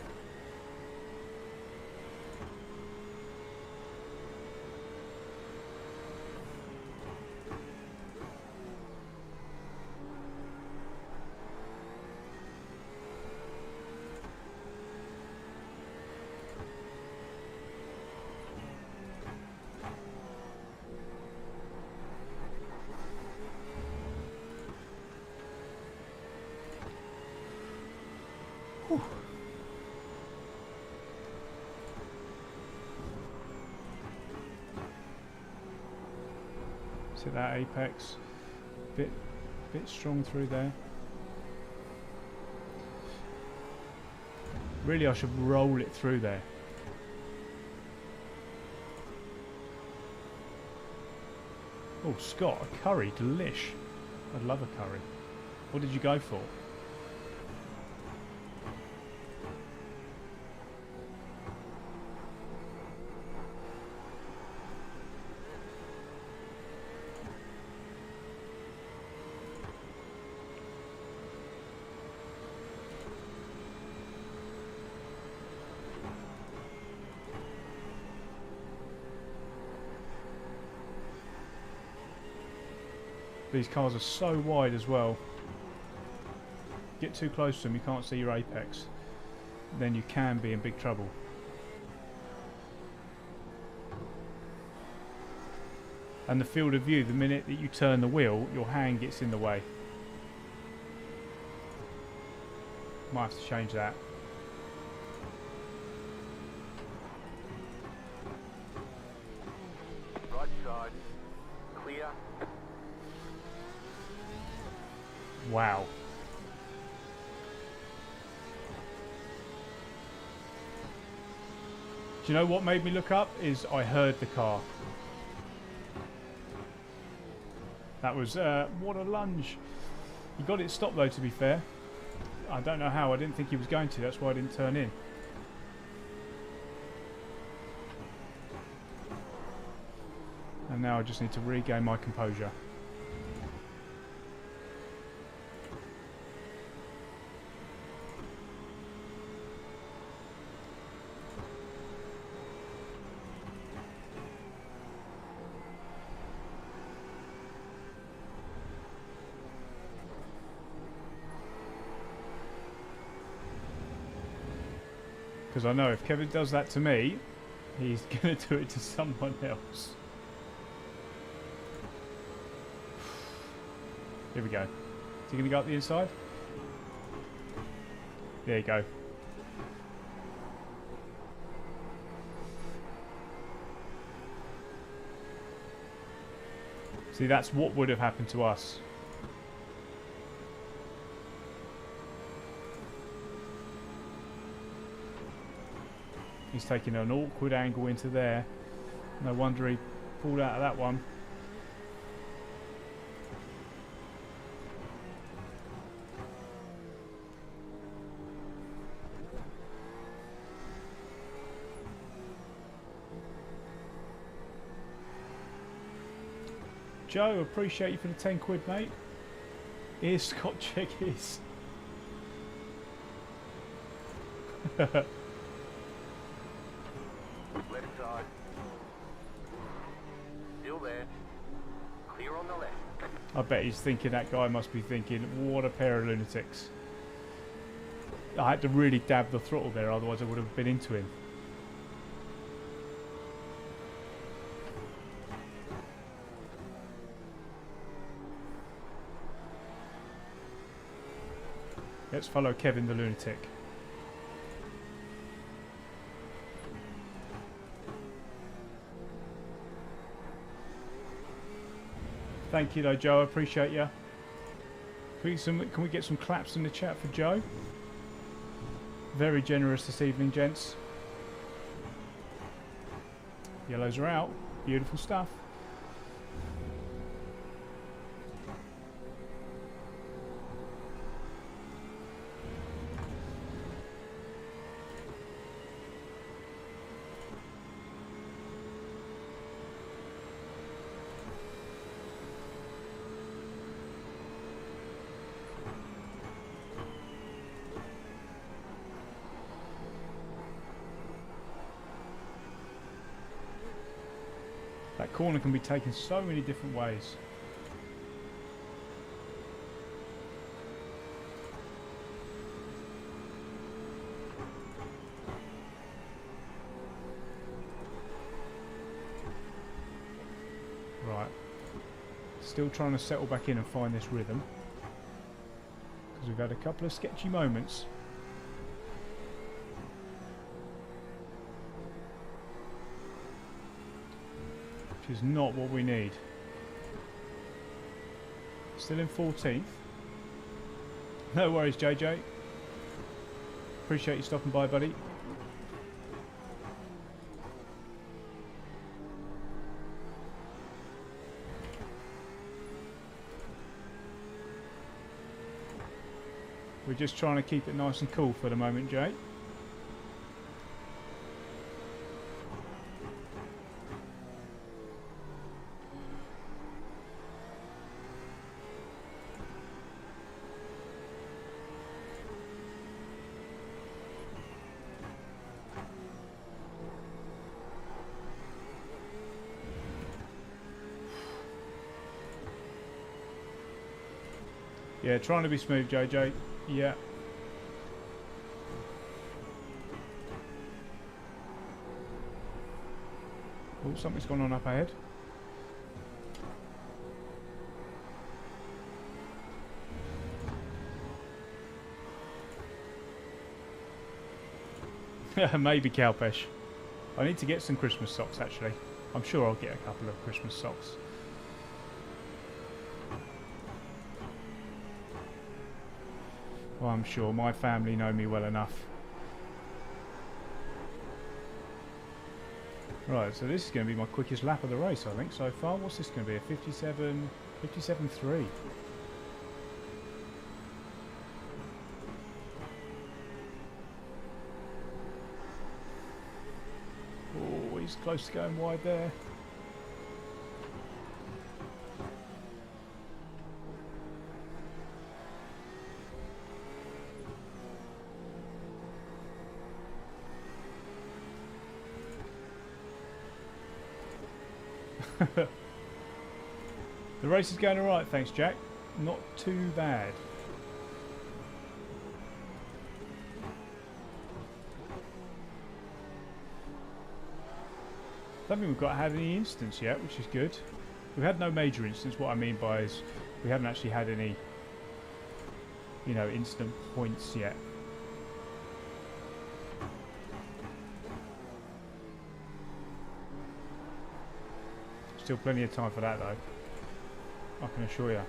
See that apex, bit strong through there. Really, I should roll it through there. Oh, Scott, a curry, delish. I'd love a curry. What did you go for? These cars are so wide as well. Get too close to them, you can't see your apex. Then you can be in big trouble. And the field of view, the minute that you turn the wheel, your hand gets in the way. Might have to change that. Wow. Do you know what made me look up? Is I heard the car. That was, what a lunge. He got it stopped though, to be fair. I don't know how, I didn't think he was going to, that's why I didn't turn in. And now I just need to regain my composure. Because I know if Kevin does that to me, he's going to do it to someone else. Here we go. Is he going to go up the inside? There you go. See, that's what would have happened to us. He's taking an awkward angle into there. No wonder he pulled out of that one. Joe, appreciate you for the 10 quid, mate. Here's Scott Checkies. Left side. Still there. Clear on the left. I bet he's thinking, that guy must be thinking, what a pair of lunatics. I had to really dab the throttle there, otherwise I would have been into him. Let's follow Kevin the lunatic. Thank you though, Joe, I appreciate you. Can we get some claps in the chat for Joe? Very generous this evening, gents. Yellows are out. Beautiful stuff. That corner can be taken so many different ways. Right. Still trying to settle back in and find this rhythm. Because we've had a couple of sketchy moments. Which is not what we need. Still in 14th. No worries, JJ. Appreciate you stopping by, buddy. We're just trying to keep it nice and cool for the moment, Jay. Yeah, trying to be smooth, JJ. Yeah. Oh, something's gone on up ahead. Maybe Cowpesh. I need to get some Christmas socks, actually. I'm sure I'll get a couple of Christmas socks. Well, I'm sure my family know me well enough. Right, so this is going to be my quickest lap of the race, I think, so far. What's this going to be? A 57.3. Oh, he's close to going wide there. The race is going alright, thanks Jack. Not too bad. Don't think we've had any incidents yet, which is good. We've had no major incidents. What I mean by is we haven't actually had any, you know, instant points yet. Still plenty of time for that though, I can assure you.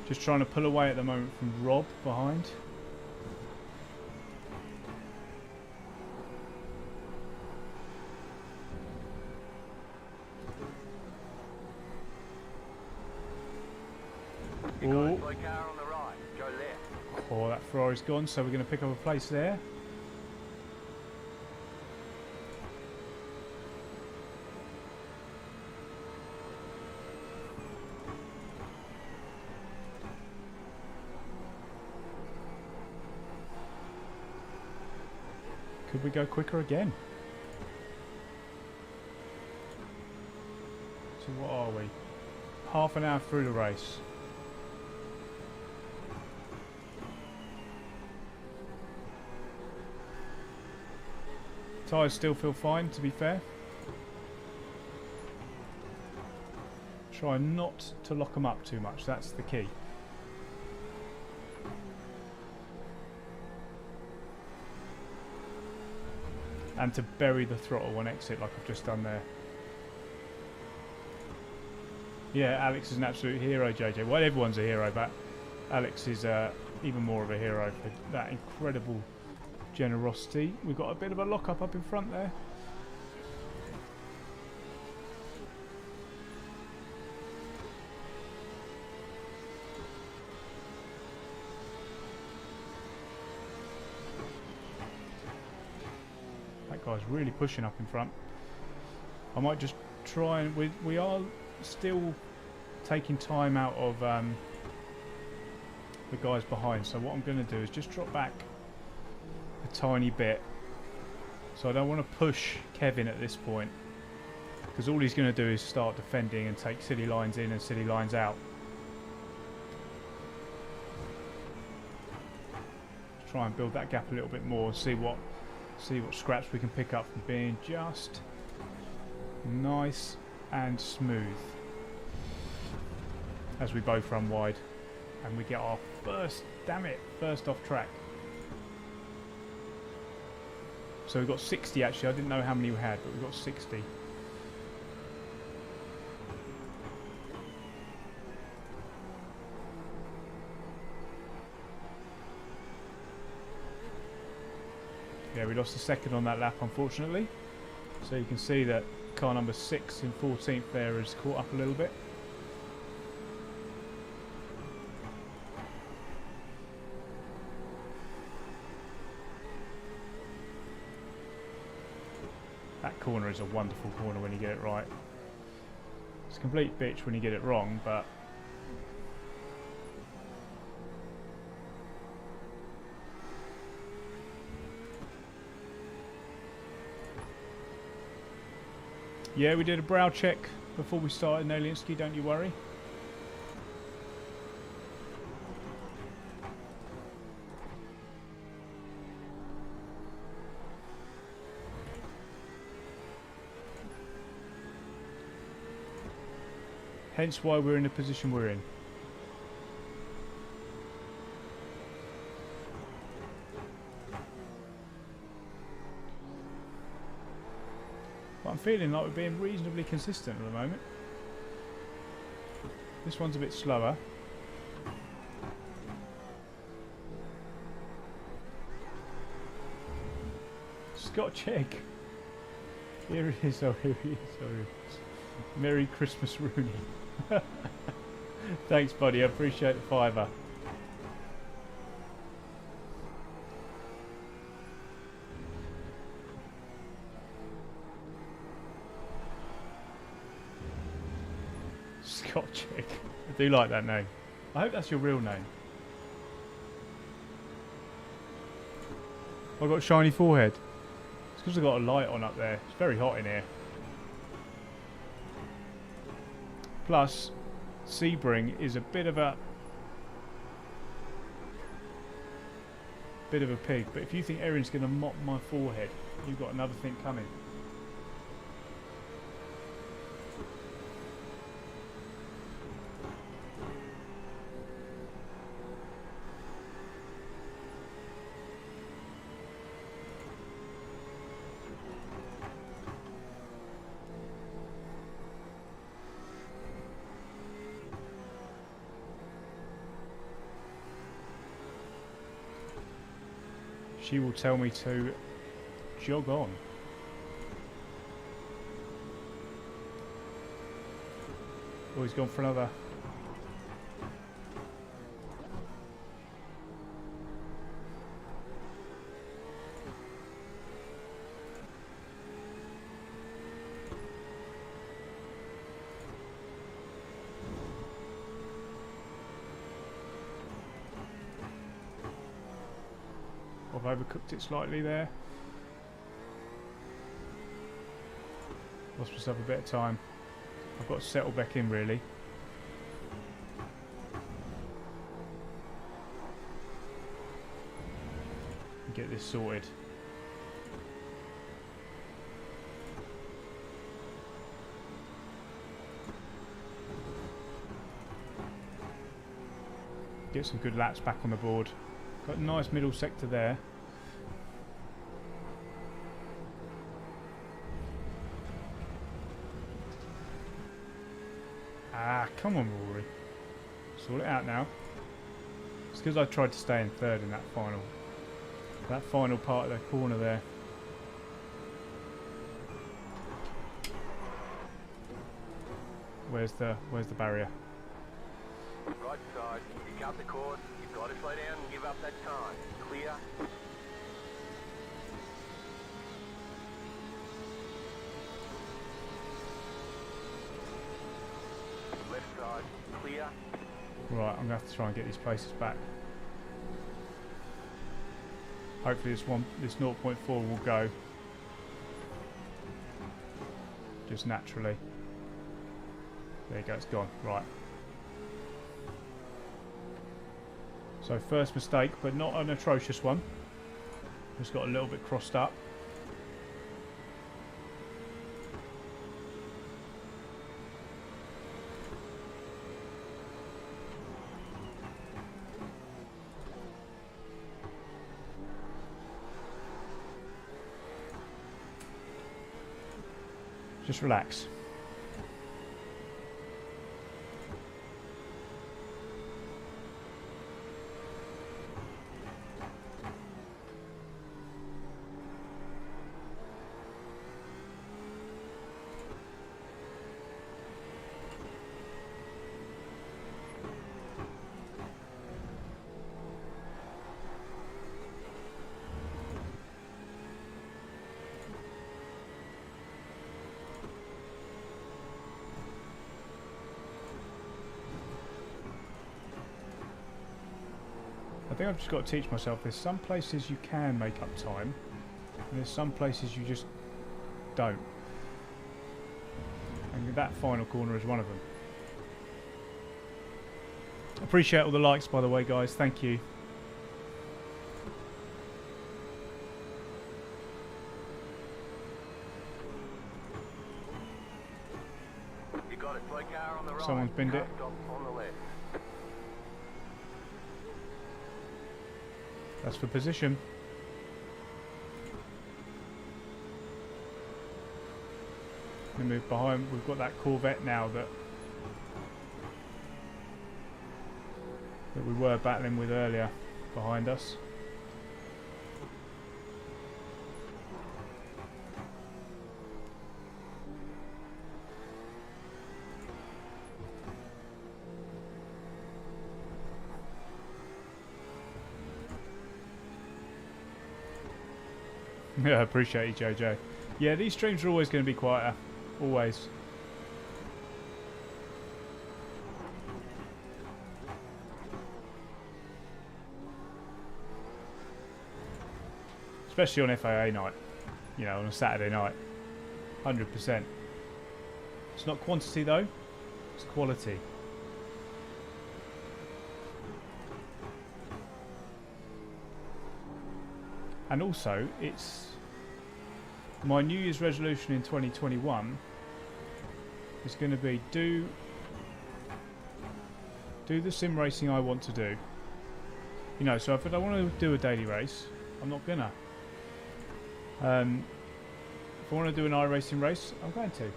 Just trying to pull away at the moment from Rob behind. Oh, that Ferrari's gone, so we're going to pick up a place there. Could we go quicker again? So what are we? Half an hour through the race. Tyres still feel fine, to be fair. Try not to lock them up too much, that's the key. And to bury the throttle on exit like I've just done there. Yeah, Alex is an absolute hero, JJ. Well, everyone's a hero, but Alex is even more of a hero for that incredible generosity. We've got a bit of a lock-up up in front there. That guy's really pushing up in front. I might just try and... We are still taking time out of the guys behind, so what I'm going to do is just drop back a tiny bit. So I don't want to push Kevin at this point, because all he's going to do is start defending and take silly lines in and silly lines out. Try and build that gap a little bit more and see what scraps we can pick up from being just nice and smooth as we both run wide and we get our first off track. So we've got 60 actually. I didn't know how many we had, but we've got 60. Yeah, we lost a second on that lap, unfortunately. So you can see that car number 6 in 14th there has caught up a little bit. That corner is a wonderful corner when you get it right. It's a complete bitch when you get it wrong, but yeah, we did a brow check before we started, Nolinsky, don't you worry. Hence why we're in the position we're in. But I'm feeling like we're being reasonably consistent at the moment. This one's a bit slower. Scotch egg. Here it is. Oh, here he is. Oh, here he is. Merry Christmas, Rooney. Thanks, buddy. I appreciate the fiver. Scotch egg. I do like that name. I hope that's your real name. I've got a shiny forehead. It's because I've got a light on up there. It's very hot in here. Plus, Sebring is a bit of a pig. But if you think Erin's going to mop my forehead, you've got another thing coming. She will tell me to jog on. Oh, he's gone for another. I've overcooked it slightly there. Lost myself a bit of time. I've got to settle back in really. And get this sorted. Get some good laps back on the board. Got a nice middle sector there. Ah, come on, Rory. Sort it out now. It's because I tried to stay in third in that final part of the corner there. Where's the barrier? Right side, you got the course, you've got to slow down and give up that time. Clear. Left side, clear. Right, I'm going to have to try and get these places back. Hopefully this 0.4 will go just naturally. There you go, it's gone. Right. So first mistake, but not an atrocious one. Just got a little bit crossed up. Just relax. I think I've just got to teach myself there's some places you can make up time and there's some places you just don't. And that final corner is one of them. Appreciate all the likes, by the way, guys. Thank you. You got a slow car on the right. Someone's binned it. Stop on the left. That's for position. Gonna move behind. We've got that Corvette now that we were battling with earlier behind us. Yeah, I appreciate you, JJ. Yeah, these streams are always going to be quieter. Always. Especially on FAA night. You know, on a Saturday night. 100%. It's not quantity though. It's quality. And also, it's my New Year's resolution in 2021 is going to be do the sim racing I want to do. You know, so if I don't want to do a daily race, I'm not gonna. If I want to do an iRacing race, I'm going to. If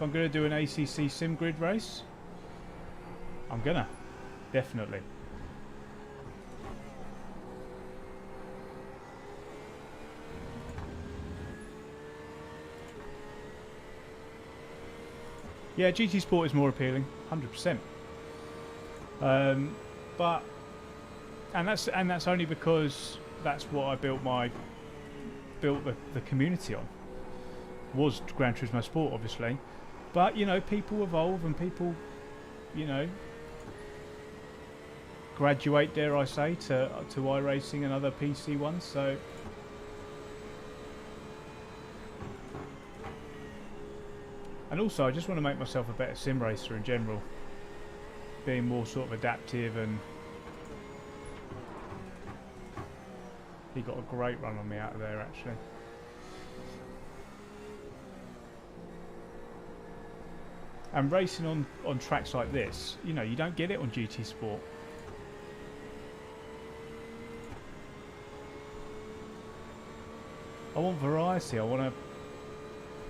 I'm going to do an ACC sim grid race, I'm gonna. Definitely. Yeah, GT Sport is more appealing, 100%. But that's only because that's what I built the community on. Was Gran Turismo Sport, obviously, but you know, people evolve and people, you know, graduate, dare I say, to iRacing and other PC ones. So. And also, I just want to make myself a better sim racer in general. Being more sort of adaptive, and he got a great run on me out of there, actually. And racing on tracks like this, you know, you don't get it on GT Sport. I want variety. I want to.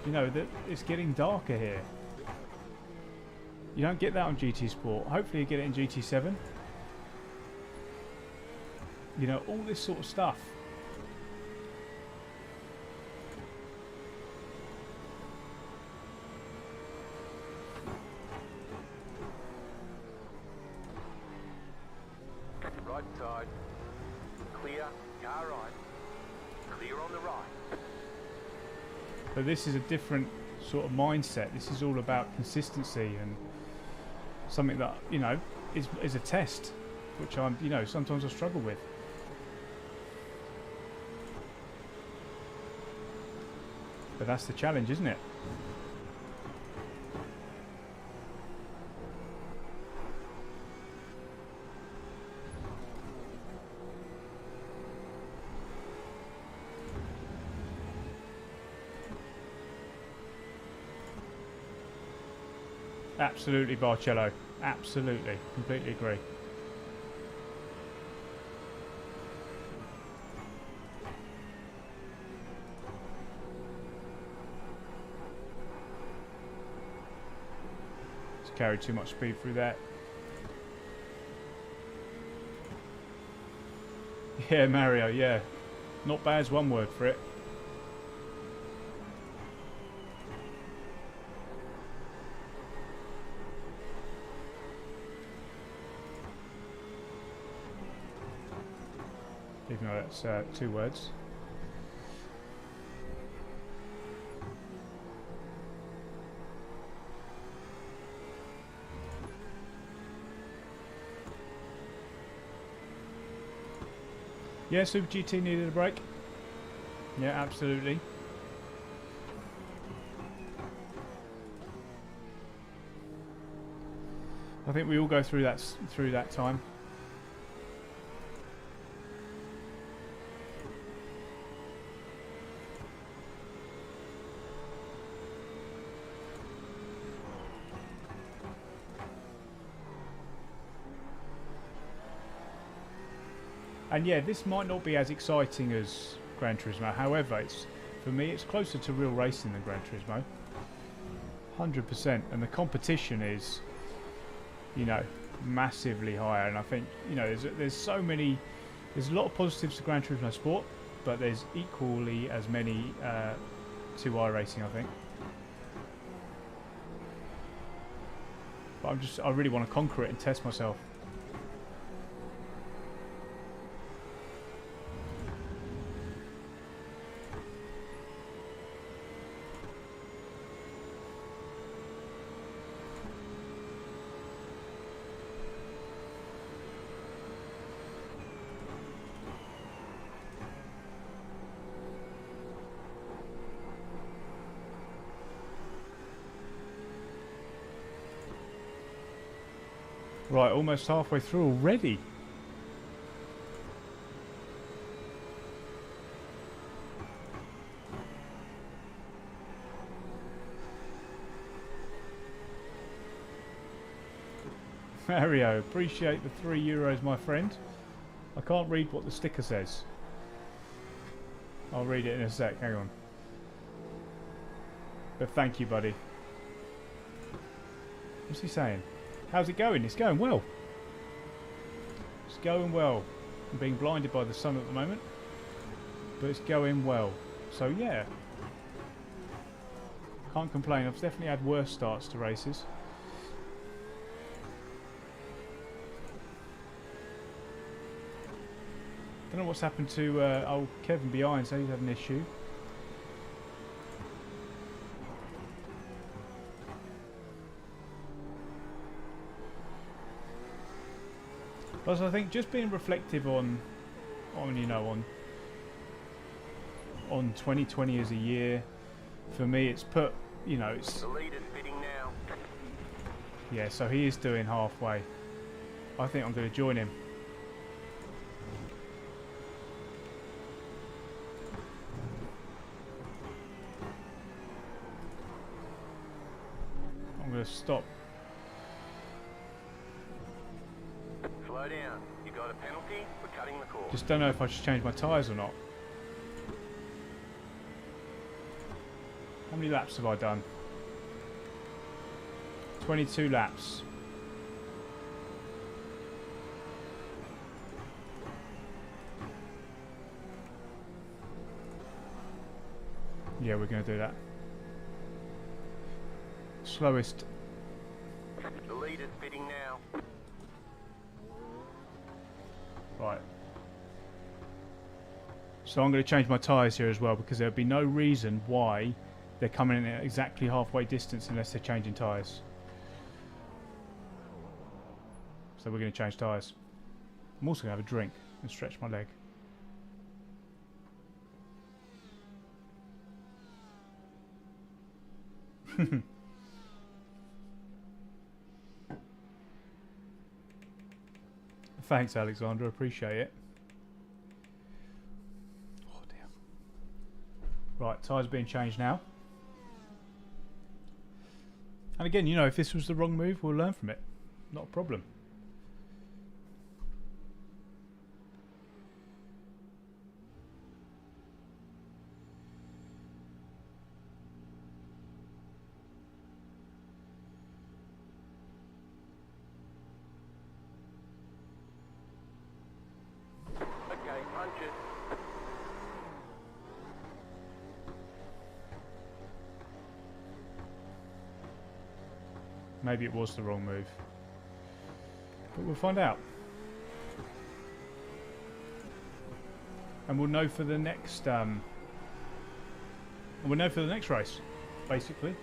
You know, that it's getting darker here. You don't get that on GT Sport. Hopefully you get it in GT7. You know, all this sort of stuff. Right side. Clear. Car right. Clear on the right. But this is a different sort of mindset. This is all about consistency and something that, you know, is a test, which I'm, you know, sometimes I struggle with. But that's the challenge, isn't it? Absolutely, Barcello. Absolutely. Completely agree. Just carried too much speed through that. Yeah, Mario, yeah. Not bad is one word for it. Even though that's 2 words. Yeah, Super GT needed a break. Yeah, absolutely. I think we all go through that time. And yeah, this might not be as exciting as Gran Turismo. However, it's For me, it's closer to real racing than Gran Turismo. 100%. And the competition is, you know, massively higher. And I think, you know, there's so many, there's a lot of positives to Gran Turismo Sport, but there's equally as many to iRacing, I think. But I really want to conquer it and test myself. Right, almost halfway through already. Mario, appreciate the €3, my friend. I can't read what the sticker says. I'll read it in a sec, hang on. But thank you, buddy. What's he saying? How's it going? It's going well. It's going well. I'm being blinded by the sun at the moment, but it's going well. So yeah, can't complain. I've definitely had worse starts to races. Don't know what's happened to old Kevin behind, so he's had an issue. Plus, I think just being reflective on 2020 as a year, for me, it's put, you know, it's. The leader's bidding now. Yeah, so he is doing halfway. I think I'm going to join him. I'm going to stop. Slow down. You got a penalty for cutting the course. Just don't know if I should change my tyres or not. How many laps have I done? 22 laps. Yeah, we're going to do that. Slowest. The leader's bidding now. Right. So I'm going to change my tyres here as well, because there'll be no reason why they're coming in at exactly halfway distance unless they're changing tyres. So we're going to change tyres. I'm also going to have a drink and stretch my leg. Thanks, Alexandra. Appreciate it. Oh dear. Right, tyres being changed now. And again, you know, if this was the wrong move, we'll learn from it. Not a problem. Maybe it was the wrong move, but we'll find out, and we'll know for the next. We'll know for the next race, basically.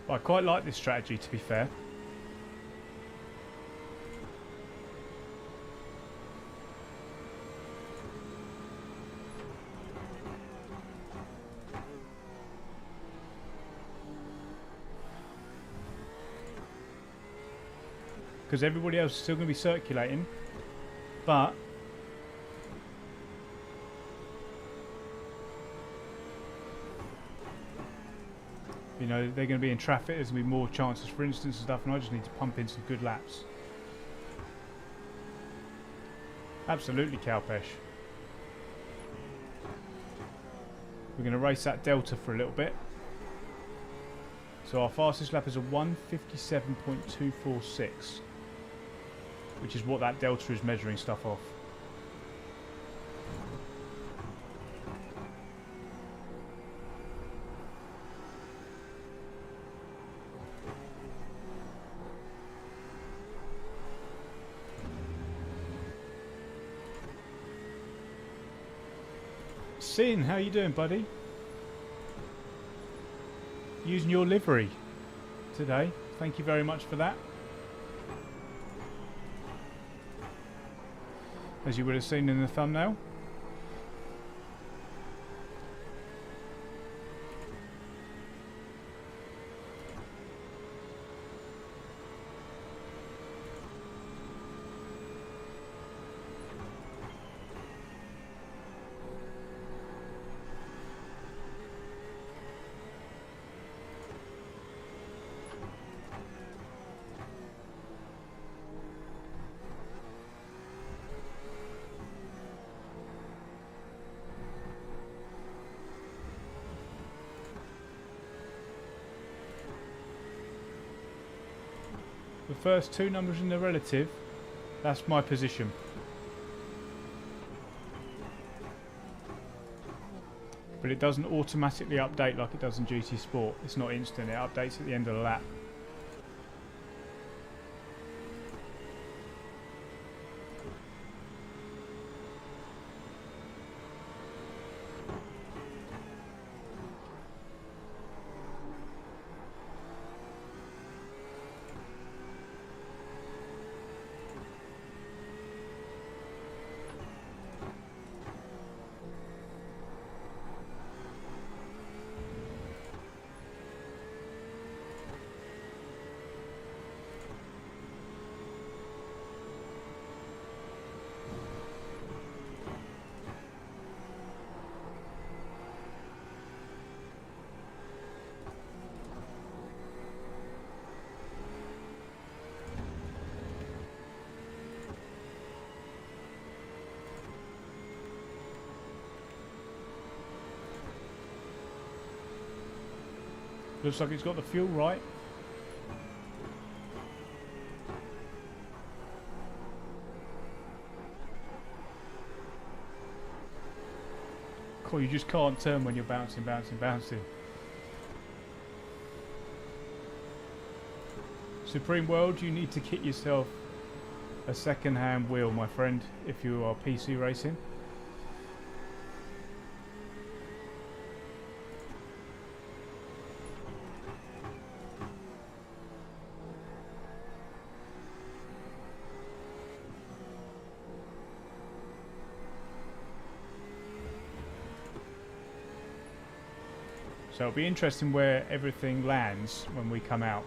I quite like this strategy, to be fair. Because everybody else is still going to be circulating, but You know, they're going to be in traffic, there's going to be more chances for incidents and stuff, and I just need to pump in some good laps. Absolutely, Cowpesh. We're going to race that Delta for a little bit. So our fastest lap is a 1:57.246, which is what that Delta is measuring stuff off. Sin, how you doing, buddy? Using your livery today. Thank you very much for that. As you would have seen in the thumbnail. The first two numbers in the relative, that's my position. But it doesn't automatically update like it does in GT Sport. It's not instant, it updates at the end of the lap. Looks like it's got the fuel right. Cool, you just can't turn when you're bouncing. Supreme World, you need to get yourself a second-hand wheel, my friend, if you are PC racing. So it'll be interesting where everything lands when we come out.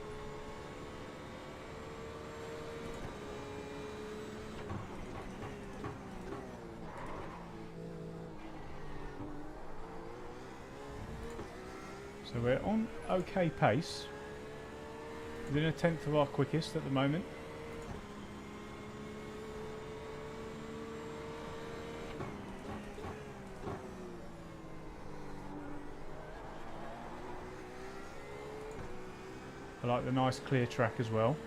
So we're on okay pace. Within a tenth of our quickest at the moment. I like the nice clear track as well.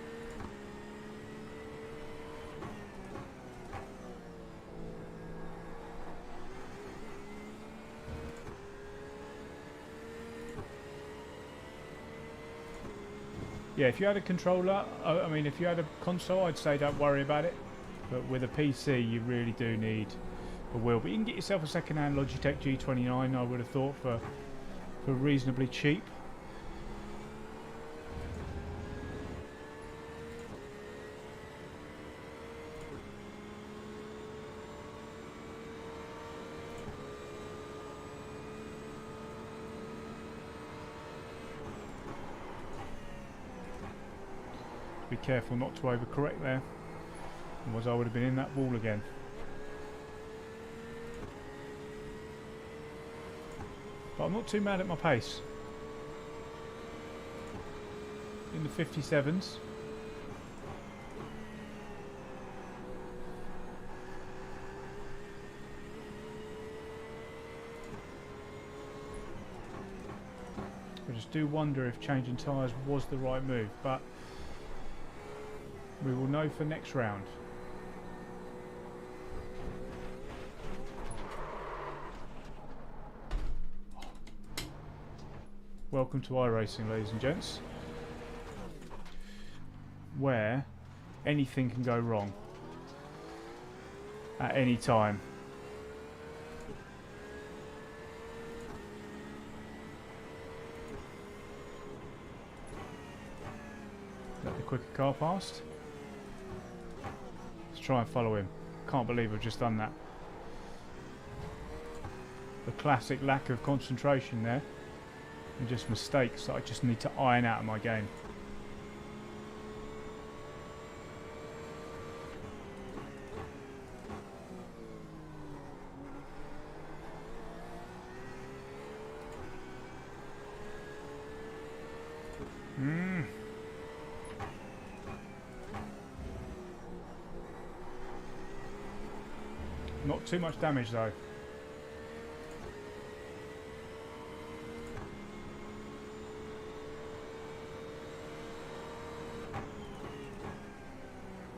Yeah, if you had a controller, I mean if you had a console, I'd say don't worry about it. But with a PC you really do need a wheel. But you can get yourself a second-hand Logitech G29, I would have thought, for reasonably cheap. Be careful not to overcorrect there, otherwise I would have been in that wall again. But I'm not too mad at my pace. in the 57s. I just do wonder if changing tyres was the right move, but we will know for next round. Welcome to iRacing, ladies and gents, where anything can go wrong at any time. Let the quicker car past. Let's try and follow him. Can't believe I've just done that. The classic lack of concentration there. And just mistakes that I just need to iron out of my game. Not too much damage though.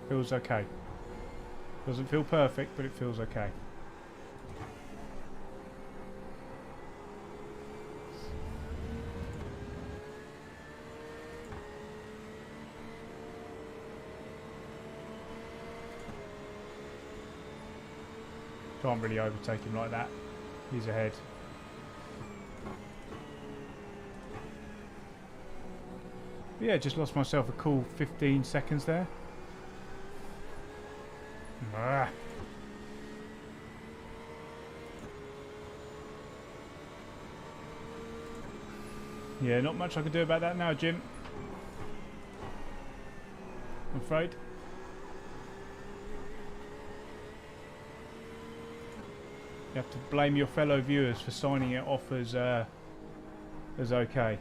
Feels okay. Doesn't feel perfect, but it feels okay. Can't really overtake him like that. He's ahead. But yeah, just lost myself a cool 15 seconds there. Ah. Yeah, not much I can do about that now, Jim. I'm afraid. You have to blame your fellow viewers for signing it off as okay.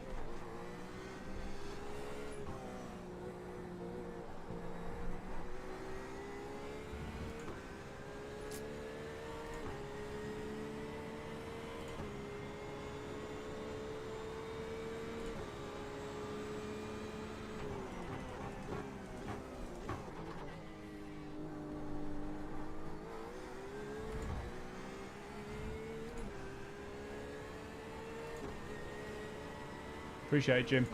Appreciate it, Jim.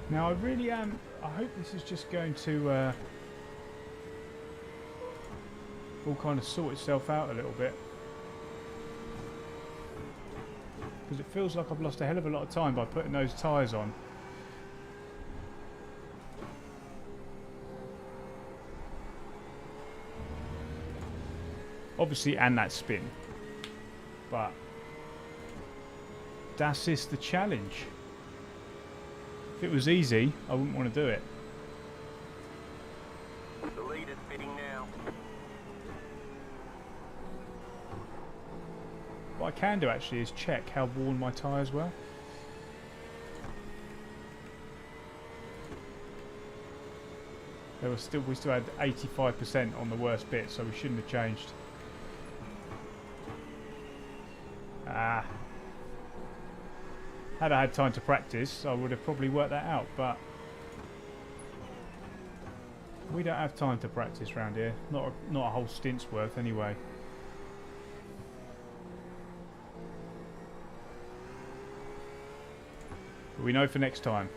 Now I really am, I hope this is just going to all kind of sort itself out a little bit, because it feels like I've lost a hell of a lot of time by putting those tyres on. Obviously, and that spin, but das ist the challenge. If it was easy, I wouldn't want to do it. The lead is fitting now. What I can do actually is check how worn my tyres were. They were still, we still had 85% on the worst bit, so we shouldn't have changed. Ah. Had I had time to practice, I would have probably worked that out, but we don't have time to practice round here. Not a whole stint's worth anyway. But we know for next time.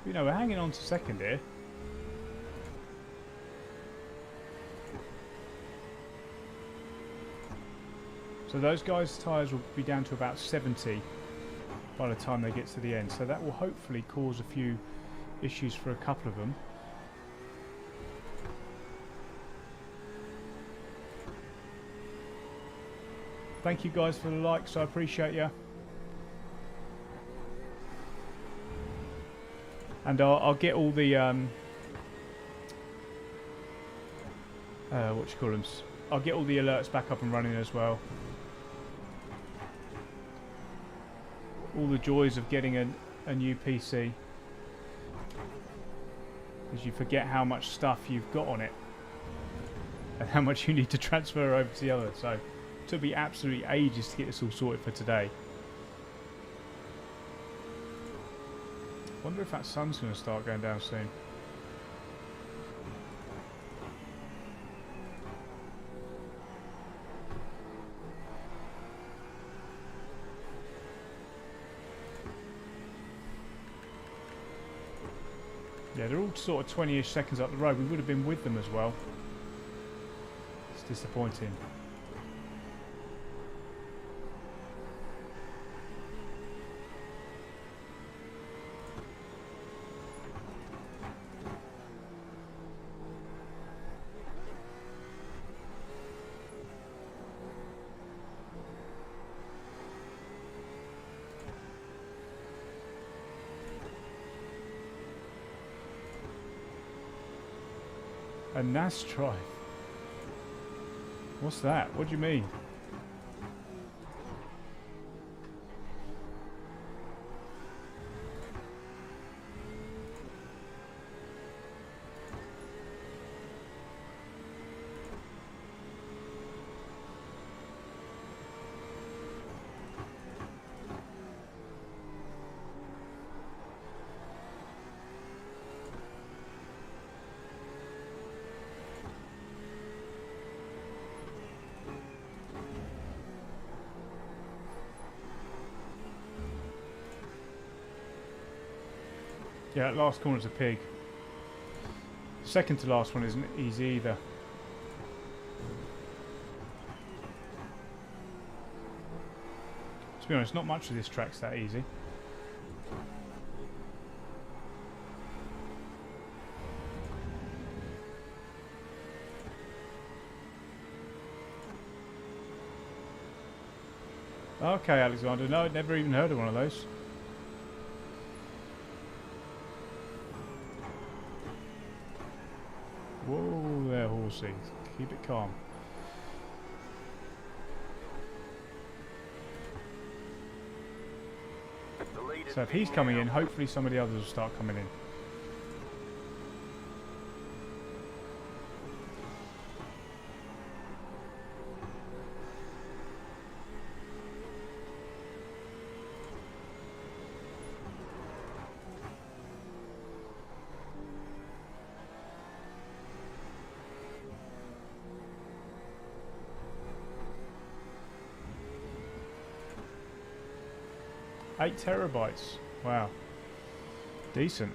You know, we're hanging on to second here. So those guys' tyres will be down to about 70 by the time they get to the end. So that will hopefully cause a few issues for a couple of them. Thank you guys for the likes, I appreciate you. And I'll get all the what you call them? I'll get all the alerts back up and running as well. All the joys of getting a new PC, as you forget how much stuff you've got on it and how much you need to transfer over to the other. So it took me absolutely ages to get this all sorted for today. Wonder if that sun's going to start going down soon. Yeah, they're all sort of 20-ish seconds up the road. We would have been with them as well. It's disappointing. A NAS drive? What's that? What do you mean? Yeah, that last corner's a pig. Second to last one isn't easy either. To be honest, not much of this track's that easy. Okay, Alexander. No, I'd never even heard of one of those. Whoa there, horsey. Keep it calm. So if he's coming in, hopefully some of the others will start coming in. Eight terabytes. Wow. Decent.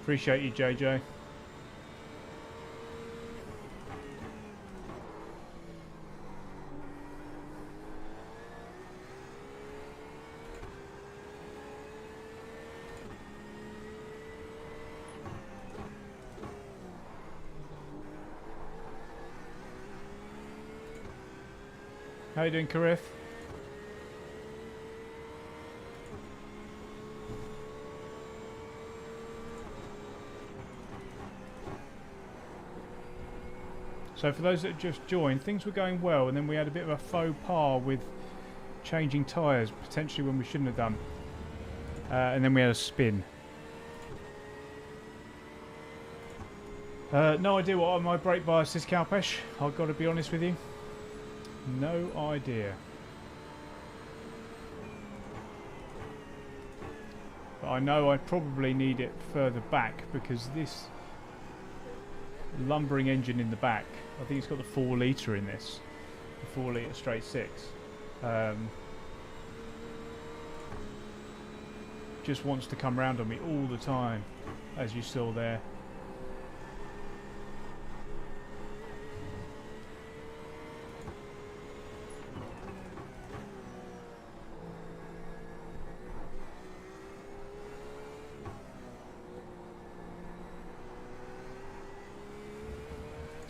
Appreciate you, JJ. How you doing, Karif? So for those that just joined, things were going well, and then we had a bit of a faux pas with changing tyres, potentially when we shouldn't have done. And then we had a spin. No idea what my brake bias is, Kalpesh. I've got to be honest with you. No idea. But I know I probably need it further back because this lumbering engine in the back I think it's got the 4 litre in this. The 4 litre straight 6. Just wants to come round on me all the time, as you saw there.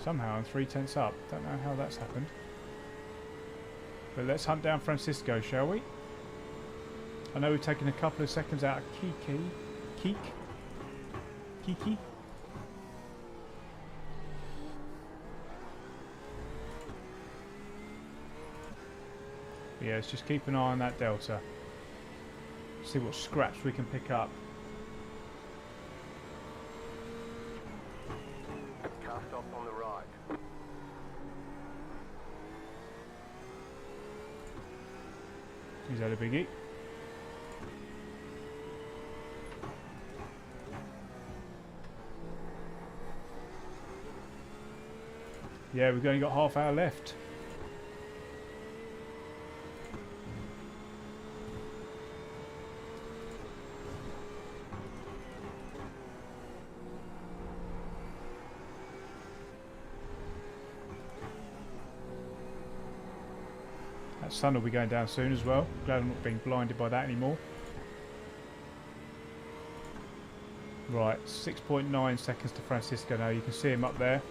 Somehow I'm 3/10 up. Don't know how that's happened. But let's hunt down Francisco, shall we? I know we've taken a couple of seconds out of Kiki. Yeah, let's just keep an eye on that delta. See what scraps we can pick up. Cast off on the right. Is that a biggie? Yeah, we've only got half hour left. That sun will be going down soon as well. Glad I'm not being blinded by that anymore. Right, 6.9 seconds to Francisco now. You can see him up there.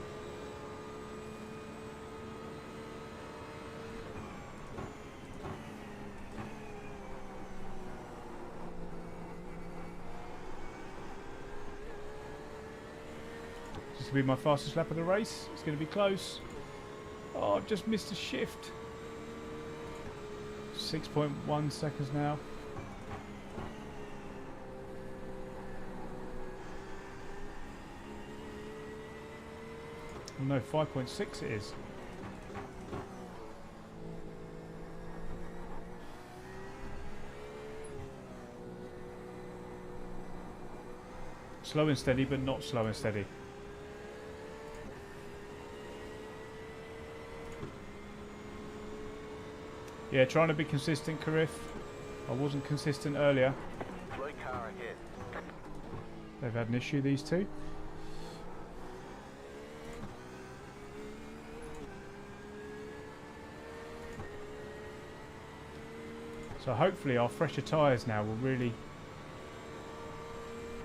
This will be my fastest lap of the race. It's going to be close. Oh, I've just missed a shift. 6.1 seconds now. Oh no, 5.6 it is. Slow and steady, but not slow and steady. Yeah, trying to be consistent, Karif. I wasn't consistent earlier. Slow car ahead. They've had an issue, these two. So hopefully our fresher tyres now will really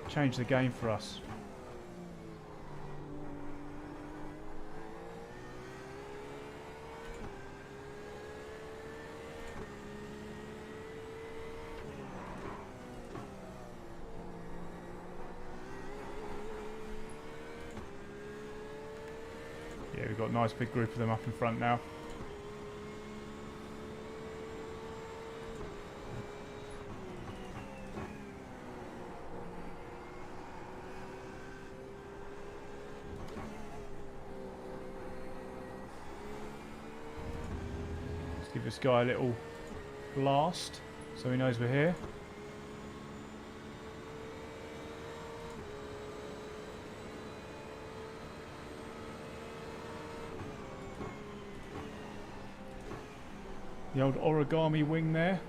change the game for us. Yeah, we've got a nice big group of them up in front now. Let's give this guy a little blast so he knows we're here. The old origami wing there.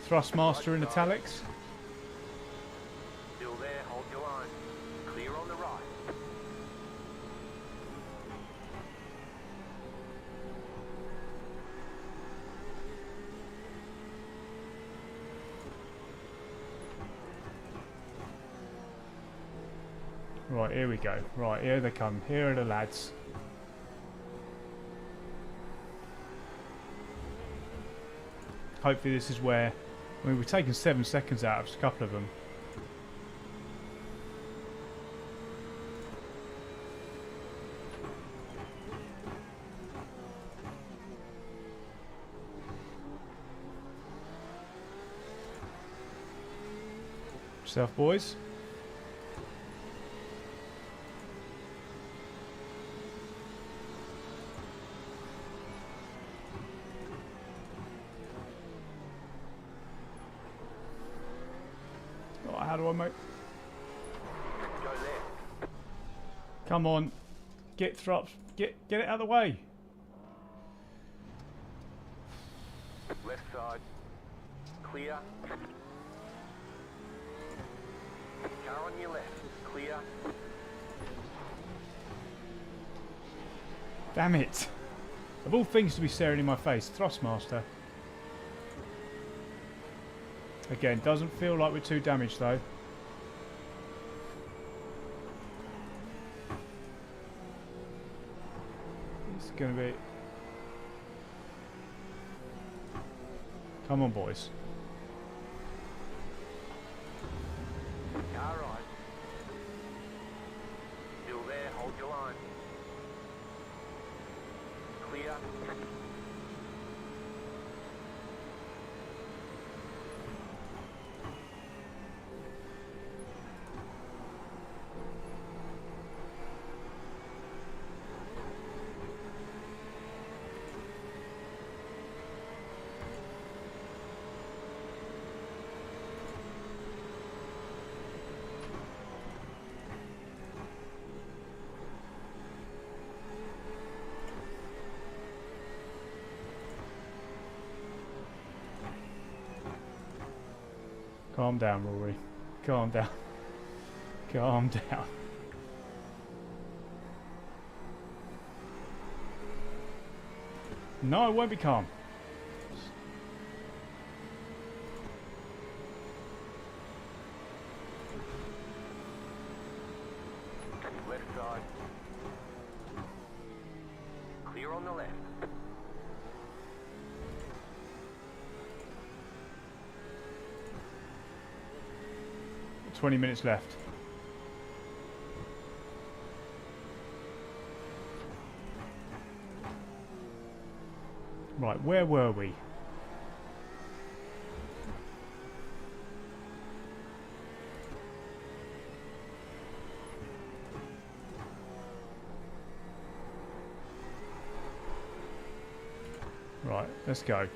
Thrustmaster in italics. Still there, hold your line. Clear on the right. Right, here we go. Right, here they come. Here are the lads. Hopefully this is where... I mean, we've taken 7 seconds out of a couple of them. Yourself, boys. How do I make... Come on. Get through. Get it out of the way. Left side. Clear. Car on your left. Clear. Damn it. Of all things to be staring in my face, Thrustmaster. Again, doesn't feel like we're too damaged though. It's going to be... Come on, boys. Car right. Still there, hold your line. Clear. Calm down, Rory. Calm down. Calm down. No, I won't be calm. Left side. Clear on the left. 20 minutes left. Right, where were we? Right, let's go.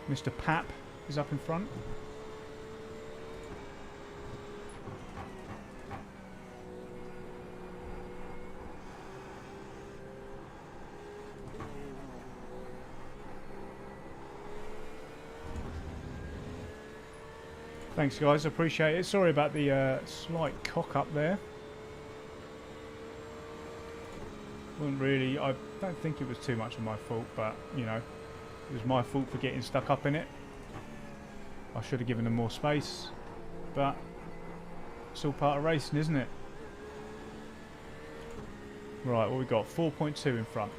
Mr. Pap is up in front. Thanks guys, appreciate it. Sorry about the slight cock up there. Wasn't really, I don't think it was too much of my fault, but you know, it was my fault for getting stuck up in it. I should have given them more space, but it's all part of racing, isn't it? Right, what we got? 4.2 in front.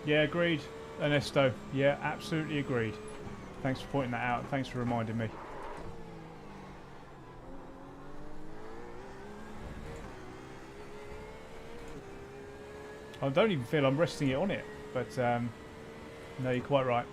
Yeah, agreed, Ernesto. Yeah, absolutely agreed. Thanks for pointing that out. Thanks for reminding me. I don't even feel I'm resting it on it, but no, you're quite right.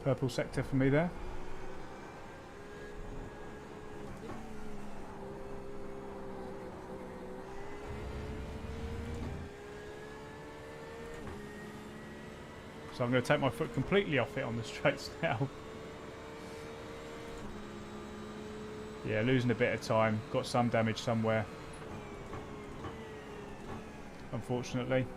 Purple sector for me there. So I'm going to take my foot completely off it on the straights now. Yeah, losing a bit of time. Got some damage somewhere, unfortunately.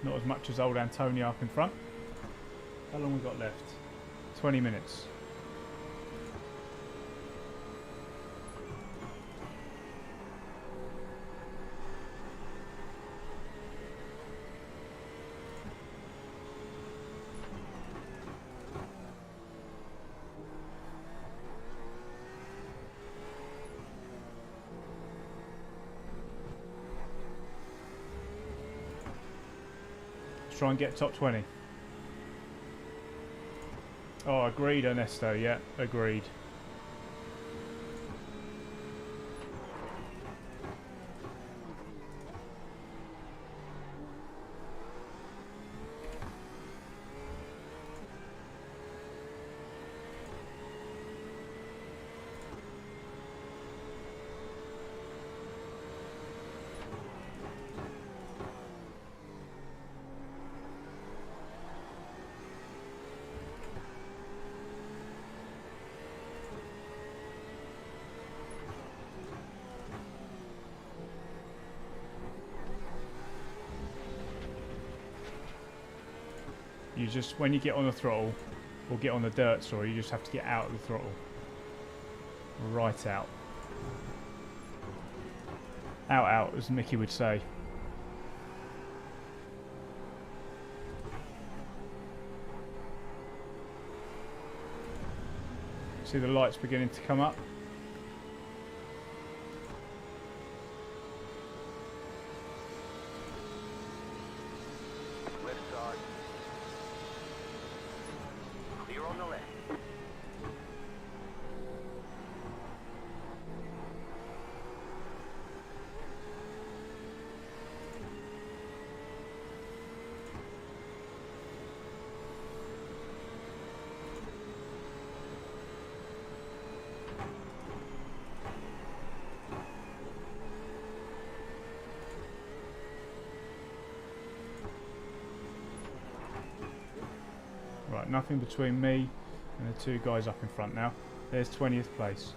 Not as much as old Antonio up in front. How long we got left? 20 minutes. Try and get top 20. Oh, agreed, Ernesto. Yeah, agreed. You just, when you get on the throttle, or get on the dirt, sorry, you just have to get out of the throttle. Right out. Out, out, as Mickey would say. See the lights beginning to come up. Left side. Clear on the left. Right, nothing between me and the two guys up in front now. There's 20th place.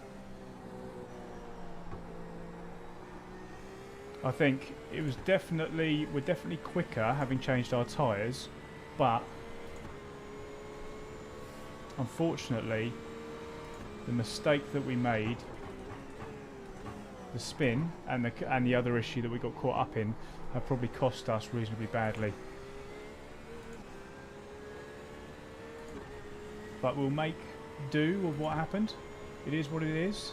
I think it was definitely, we're definitely quicker having changed our tyres, but unfortunately the mistake that we made, the spin and the other issue that we got caught up in, have probably cost us reasonably badly. But we'll make do with what happened. It is what it is.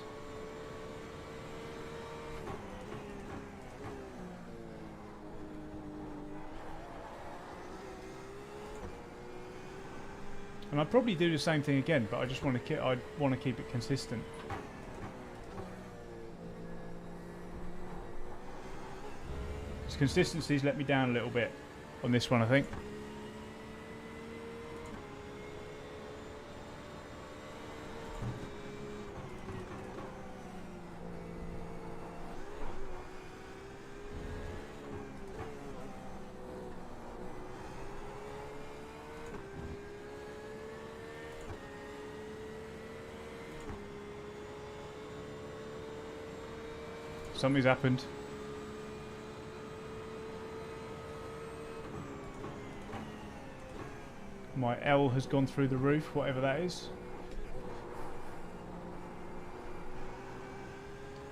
And I'd probably do the same thing again, but I just want to keep it consistent. Because consistency's let me down a little bit on this one, I think. Something's happened. My L has gone through the roof, whatever that is.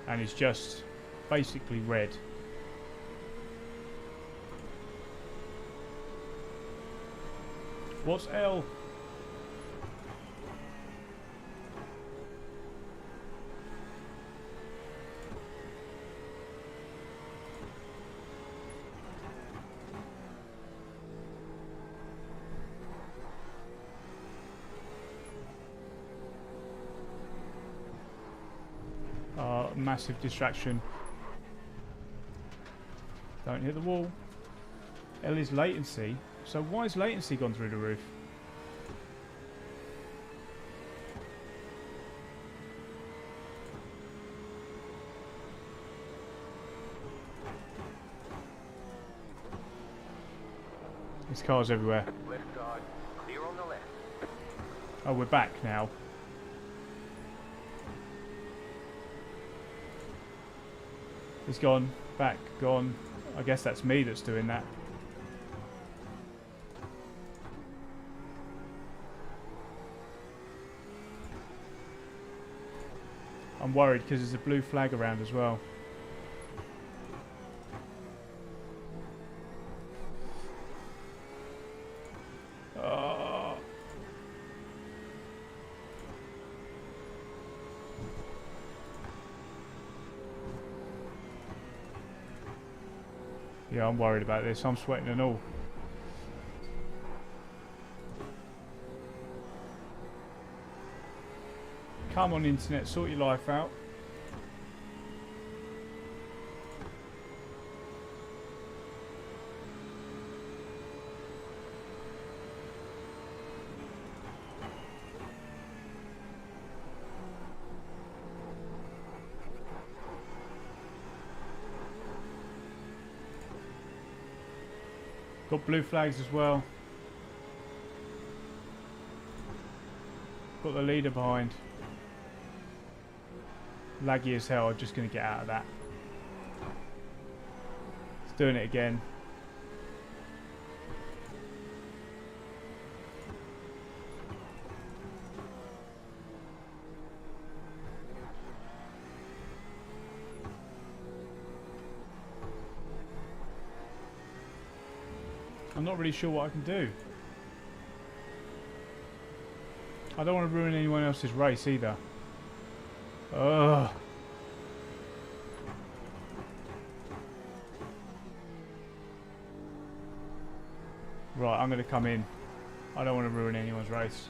And it's just basically red. What's L? Massive distraction. Don't hit the wall. L is latency. So why has latency gone through the roof? There's cars everywhere. Left side. Clear on the left. Oh, we're back now. He's gone, back, gone. I guess that's me that's doing that. I'm worried because there's a blue flag around as well. Oh. Yeah, I'm worried about this. I'm sweating and all. Come on, internet, sort your life out. Got blue flags as well. Got the leader behind. Laggy as hell, I'm just going to get out of that. It's doing it again. I'm not really sure what I can do. I don't want to ruin anyone else's race either. Ugh. Right, I'm going to come in. I don't want to ruin anyone's race.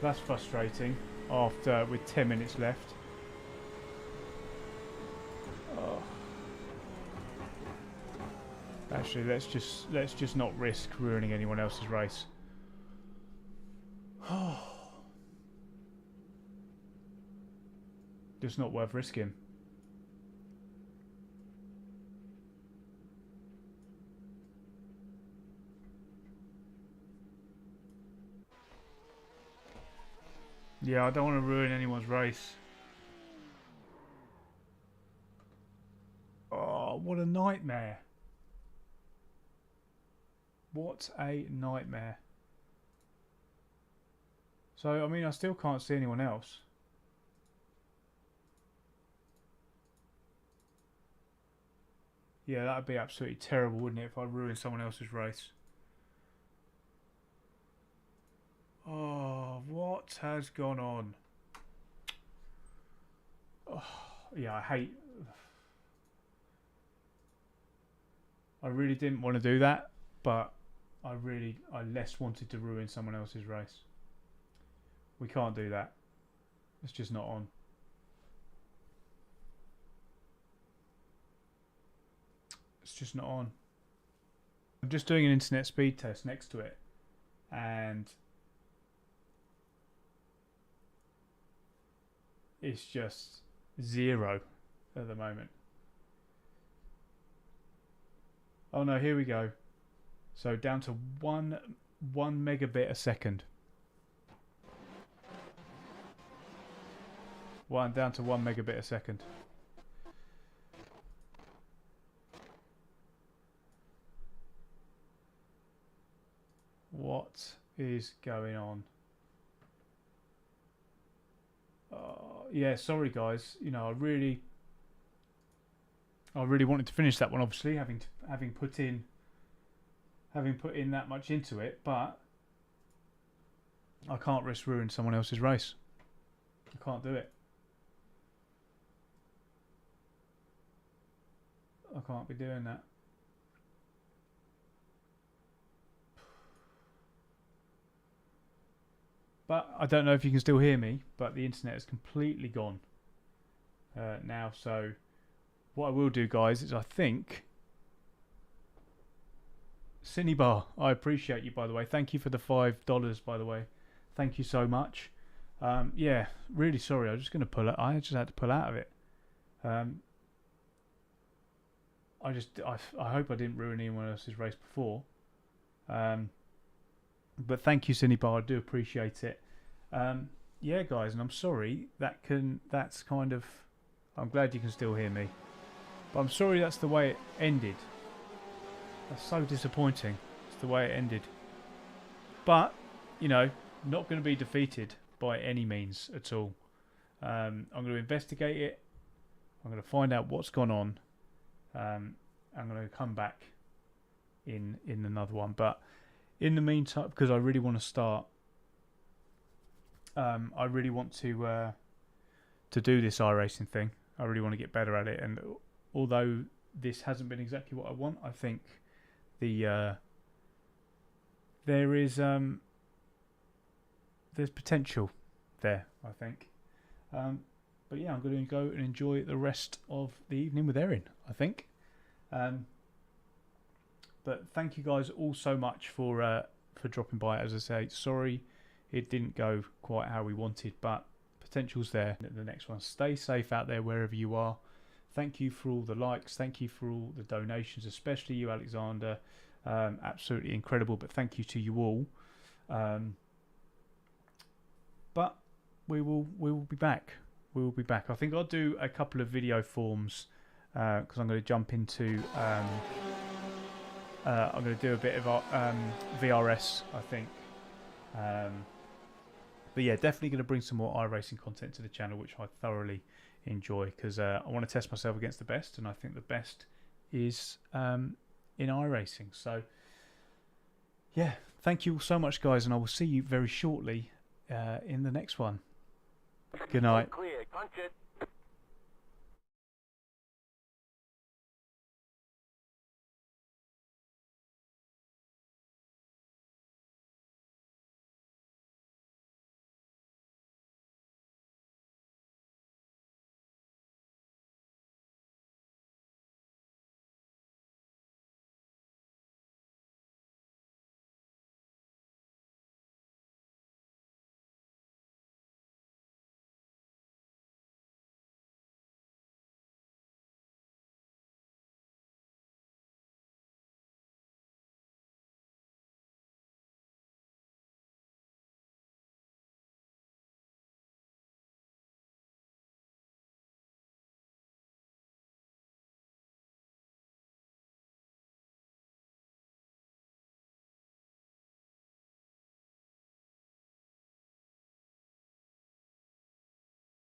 That's frustrating. After with 10 minutes left. Oh. Actually, let's just not risk ruining anyone else's race. Oh. Just not worth risking. Yeah, I don't want to ruin anyone's race. Oh, what a nightmare. What a nightmare. So, I mean, I still can't see anyone else. Yeah, that would be absolutely terrible, wouldn't it, if I ruined someone else's race. Oh, what has gone on? Oh, yeah, I really didn't want to do that, but I less wanted to ruin someone else's race. We can't do that. It's just not on. It's just not on. I'm just doing an internet speed test next to it, and it's just 0 at the moment. Oh no, here we go. So down to one megabit a second. Down to 1 megabit a second. What is going on? Yeah, sorry guys. You know, I really wanted to finish that one. Obviously, having put in that much into it, but I can't risk ruining someone else's race. I can't do it. I can't be doing that. But I don't know if you can still hear me, but the internet is completely gone now. So what I will do, guys, is I think Cinebar, I appreciate you, by the way. Thank you for the $5, by the way. Thank you so much. Yeah, really sorry. I was just going to pull it. I just had to pull out of it. I hope I didn't ruin anyone else's race before. But thank you, Cinebar. I do appreciate it. Yeah, guys, and I'm sorry. That's kind of. I'm glad you can still hear me, but I'm sorry that's the way it ended. That's so disappointing. It's the way it ended. But you know, not going to be defeated by any means at all. I'm going to investigate it. I'm going to find out what's gone on. I'm going to come back in another one. But in the meantime, because I really want to start, I really want to do this iRacing thing. I really want to get better at it. And although this hasn't been exactly what I want, I think there is there's potential there, I think. But yeah, I'm going to go and enjoy the rest of the evening with Erin, I think. But thank you guys all so much for dropping by. As I say, sorry it didn't go quite how we wanted, but potential's there. The next one, stay safe out there wherever you are. Thank you for all the likes. Thank you for all the donations, especially you, Alexander. Absolutely incredible. But thank you to you all. But we will be back. We will be back. I think I'll do a couple of video forms because I'm going to jump into. I'm going to do a bit of VRS, I think. But yeah, definitely going to bring some more iRacing content to the channel, which I thoroughly enjoy because I want to test myself against the best, and I think the best is in iRacing. So yeah, thank you all so much, guys, and I will see you very shortly in the next one. Good night. Clear. Punch it.